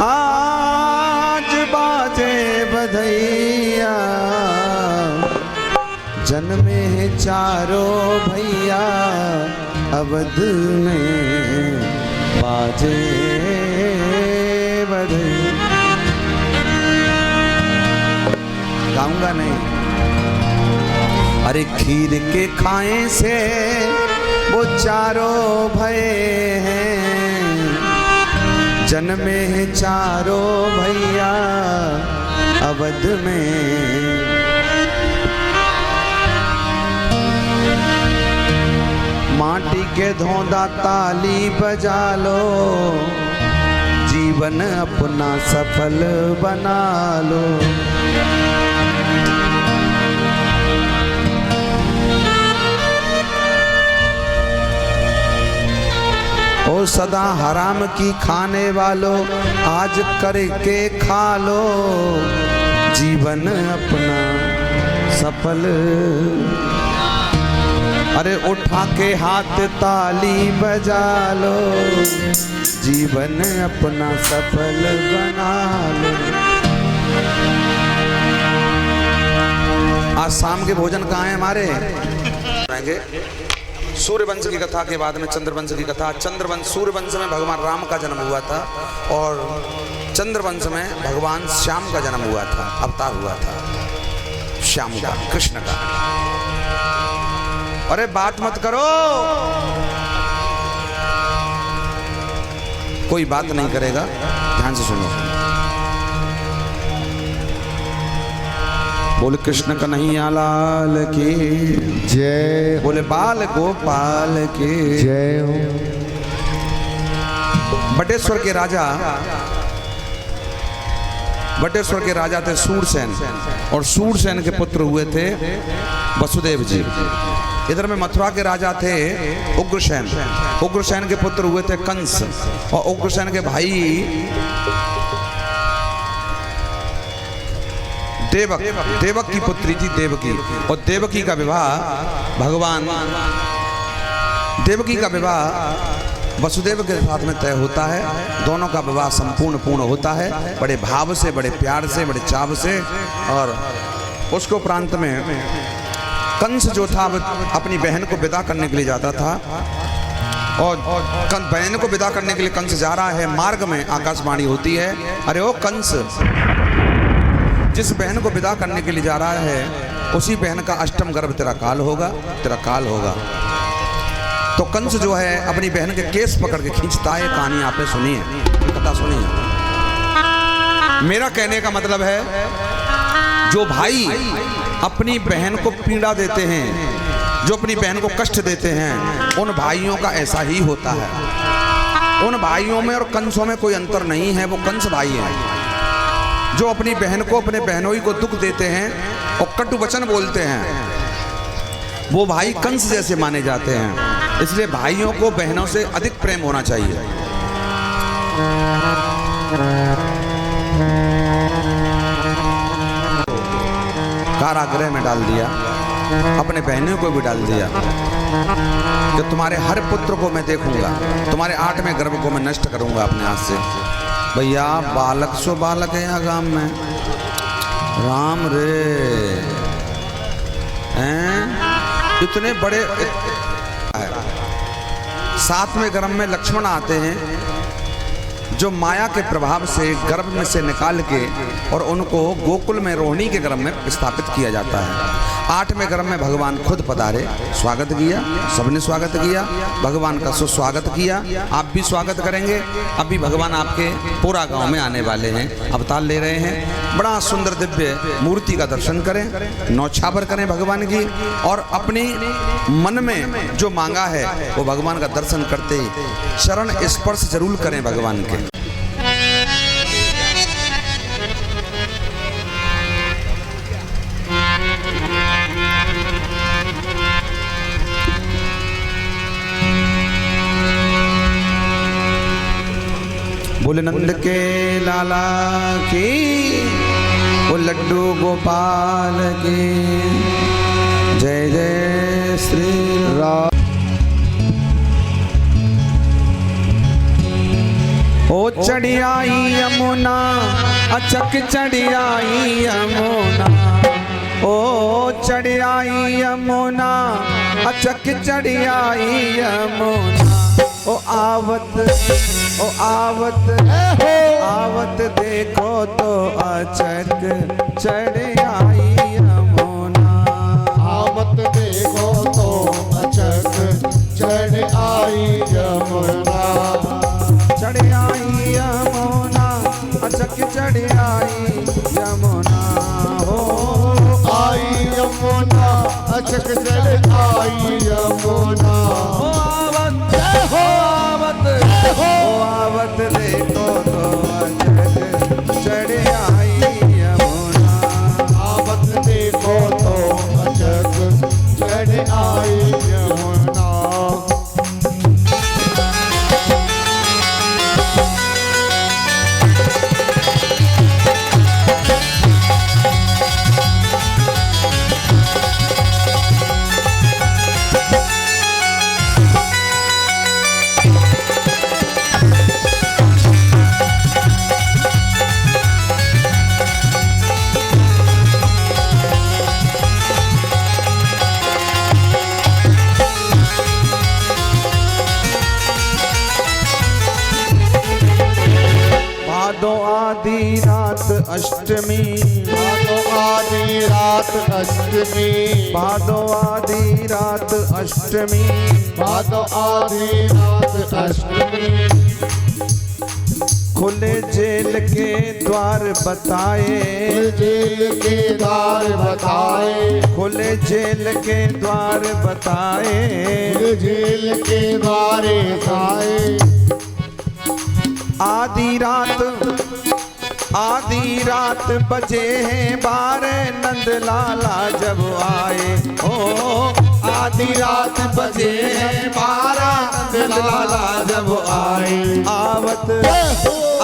Speaker 3: आज बाजे बधैया। जन्मे है चारों भैया, अवध में बाजे बधैया। गाऊंगा नहीं। अरे खीर के खाए से वो चारों भये हैं, जन्मे हैं चारों भैया अवध में। माटी के धोंदा ताली बजा लो, जीवन अपना सफल बना लो। ओ सदा हराम की खाने वालों, आज करके खा लो, जीवन अपना सफल। अरे उठा के हाथ ताली बजा लो, जीवन अपना सफल बना लो। आज शाम के भोजन कहाँ है हमारे? सूर्यवंश की कथा के बाद में चंद्रवंश की कथा। चंद्रवंश, सूर्यवंश में भगवान राम का जन्म हुआ था और चंद्रवंश में भगवान श्याम का जन्म हुआ था, अवतार हुआ था श्याम का, कृष्ण का। अरे बात मत करो, कोई बात नहीं करेगा, ध्यान से सुनो। बोले कृष्ण कन्हैया लाल की
Speaker 2: जय।
Speaker 3: बोले बाल गोपाल की
Speaker 2: जय हो।
Speaker 3: बटेश्वर के राजा थे सूरसेन, और सूरसेन के पुत्र हुए थे वसुदेव जी। इधर में मथुरा के राजा थे उग्रसेन, उग्रसेन के पुत्र हुए थे कंस, और उग्रसेन के भाई देवक, देवक की पुत्री थी देवकी, और देवकी का विवाह देवकी का विवाह वसुदेव के साथ में तय होता है। दोनों का विवाह पूर्ण होता है, बड़े भाव से, बड़े प्यार से, बड़े चाव से। और उसको प्रांत में कंस जो था अपनी बहन को विदा करने के लिए जाता था, और बहन को विदा करने के लिए कंस जा रहा है, मार्ग में आकाशवाणी होती है, अरे ओ कंस, जिस बहन को विदा करने के लिए जा रहा है उसी बहन का अष्टम गर्भ तेरा काल होगा, तेरा काल होगा। तो कंस जो है अपनी बहन के केस पकड़ के खींचता है। कहानी आपने सुनी है, कथा सुनी है। मेरा कहने का मतलब है, जो भाई अपनी बहन को पीड़ा देते हैं, जो अपनी बहन को कष्ट देते हैं, उन भाइयों का ऐसा ही होता है। उन भाइयों में और कंसों में कोई अंतर नहीं है। वो कंस भाई हैं जो अपनी बहन को, अपने बहनोई को दुख देते हैं और कटु वचन बोलते हैं। वो भाई कंस जैसे माने जाते हैं। इसलिए भाइयों को बहनों से अधिक प्रेम होना चाहिए। कारागृह में डाल दिया, अपने बहनों को भी डाल दिया कि तुम्हारे हर पुत्र को मैं देखूंगा, तुम्हारे 8वें गर्भ को मैं नष्ट करूंगा अपने हाथ से। भैया बालक सो बालक है यहाँ गांव में, राम रे हैं इतने बड़े। 7वें गर्भ में लक्ष्मण आते हैं, जो माया के प्रभाव से गर्भ में से निकाल के और उनको गोकुल में रोहिणी के गर्भ में स्थापित किया जाता है। 8वें गर्भ में भगवान खुद पधारे, स्वागत किया, सबने स्वागत किया, भगवान का सुस्वागत किया। आप भी स्वागत करेंगे। अभी भगवान आपके पूरा गांव में आने वाले हैं, अवतार ले रहे हैं। बड़ा सुंदर दिव्य मूर्ति का दर्शन करें, नौछावर करें भगवान की, और अपनी मन में जो मांगा है वो भगवान का दर्शन करते ही चरण स्पर्श जरूर करें भगवान के। बोले नंद के लाला की, वो लड्डू गोपाल की, जय जय श्री राम। ओ चढ़ी आई यमुना, अचक चढ़ी आई यमुना, ओ चढ़ी आई यमुना, अचक चढ़ी आई यमुना। ओ आवत, ओ आवत, आवत देखो तो अचक चढ़ आई यमुना।
Speaker 1: आवत देखो तो अचक चढ़ आई यमुना।
Speaker 3: चढ़ आई यमुना, अचक चढ़ आई यमुना। हो
Speaker 1: आई यमुना, अचक चढ़ आई यमुना।
Speaker 3: हो आवत, हो आवत देखो तो अचक चढ़ आई यमुना।
Speaker 1: आवत देखो तो अचक चढ़ आई यमुना।
Speaker 3: भादो आधी रात अष्टमी,
Speaker 1: भादो आधी रात अष्टमी,
Speaker 3: भादो आधी रात अष्टमी,
Speaker 1: भादो आधी रात अष्टमी।
Speaker 3: खुले जेल के द्वार बताए,
Speaker 1: जेल के द्वार बताए,
Speaker 3: खुले जेल के द्वार बताए,
Speaker 1: जेल के द्वारे बताए।
Speaker 3: आधी रात बजे हैं 12, नंद लाला जब आए। ओ आधी रात बजे हैं 12, नंद लाला जब आए। आवत,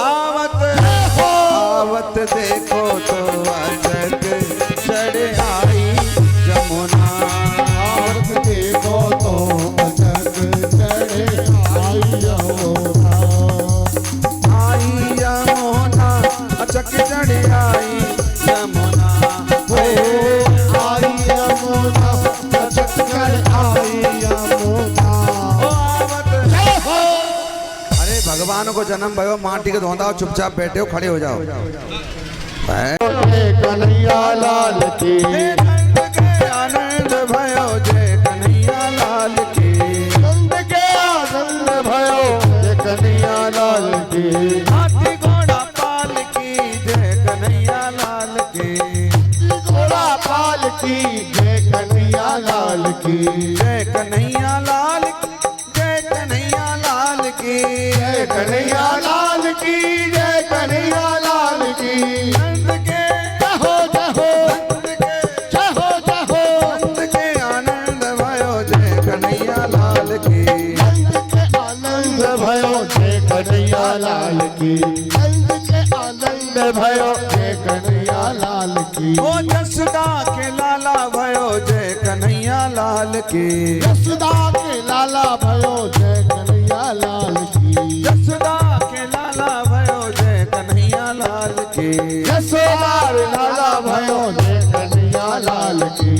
Speaker 3: आवत, आवत देखो तो अचक चढ़ आई यमुना।
Speaker 1: आवत देखो तो अचक चढ़ आई यमुना।
Speaker 3: आई यमुना, अचक चढ़ आई यमुना।
Speaker 1: हो आई यमुना, अचक चढ़ आई यमुना।
Speaker 3: ओ आवत, अरे भगवान को जन्म भयो, माटी के धोंदा हो, चुपचाप बैठे हो, खड़े हो जाओ।
Speaker 1: जय कन्हैया लाल की,
Speaker 3: नंद के आनंद भयो, जय कन्हैया लाल की।
Speaker 1: नंद के कन्हैया लाल की,
Speaker 3: जय कन्हैया लाल की, जय कन्हैया लाल की,
Speaker 1: जय कन्हैया लाल की, जय कन्हैया लाल की।
Speaker 3: नंद के
Speaker 1: जहो जहो
Speaker 3: नंद के
Speaker 1: जहो जहो
Speaker 3: नंद के आनंद भयो जय कन्हैया लाल की,
Speaker 1: नंद के आनंद भयो जय कन्हैया लाल की, नंद के आनंद भयो जय कन्हैया लाल की।
Speaker 3: ओ जसोदा के लाला भयो जय कन्हैया लाल की,
Speaker 1: यशोदा के लाला भयो जय कन्हैया लाल की,
Speaker 3: जसोदा के लाला भयो जय कन्हैया लाल की।
Speaker 1: यशोदा के लाला भयो जय कन्हैया लाल की।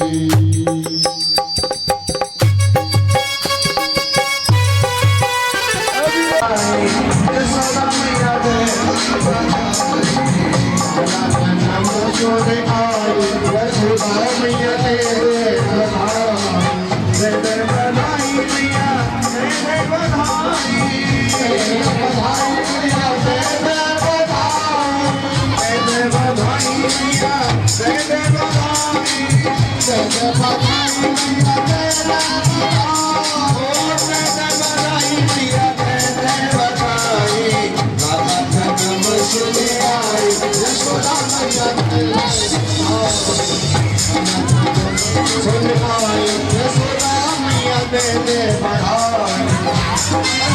Speaker 2: दे दे बढ़ाई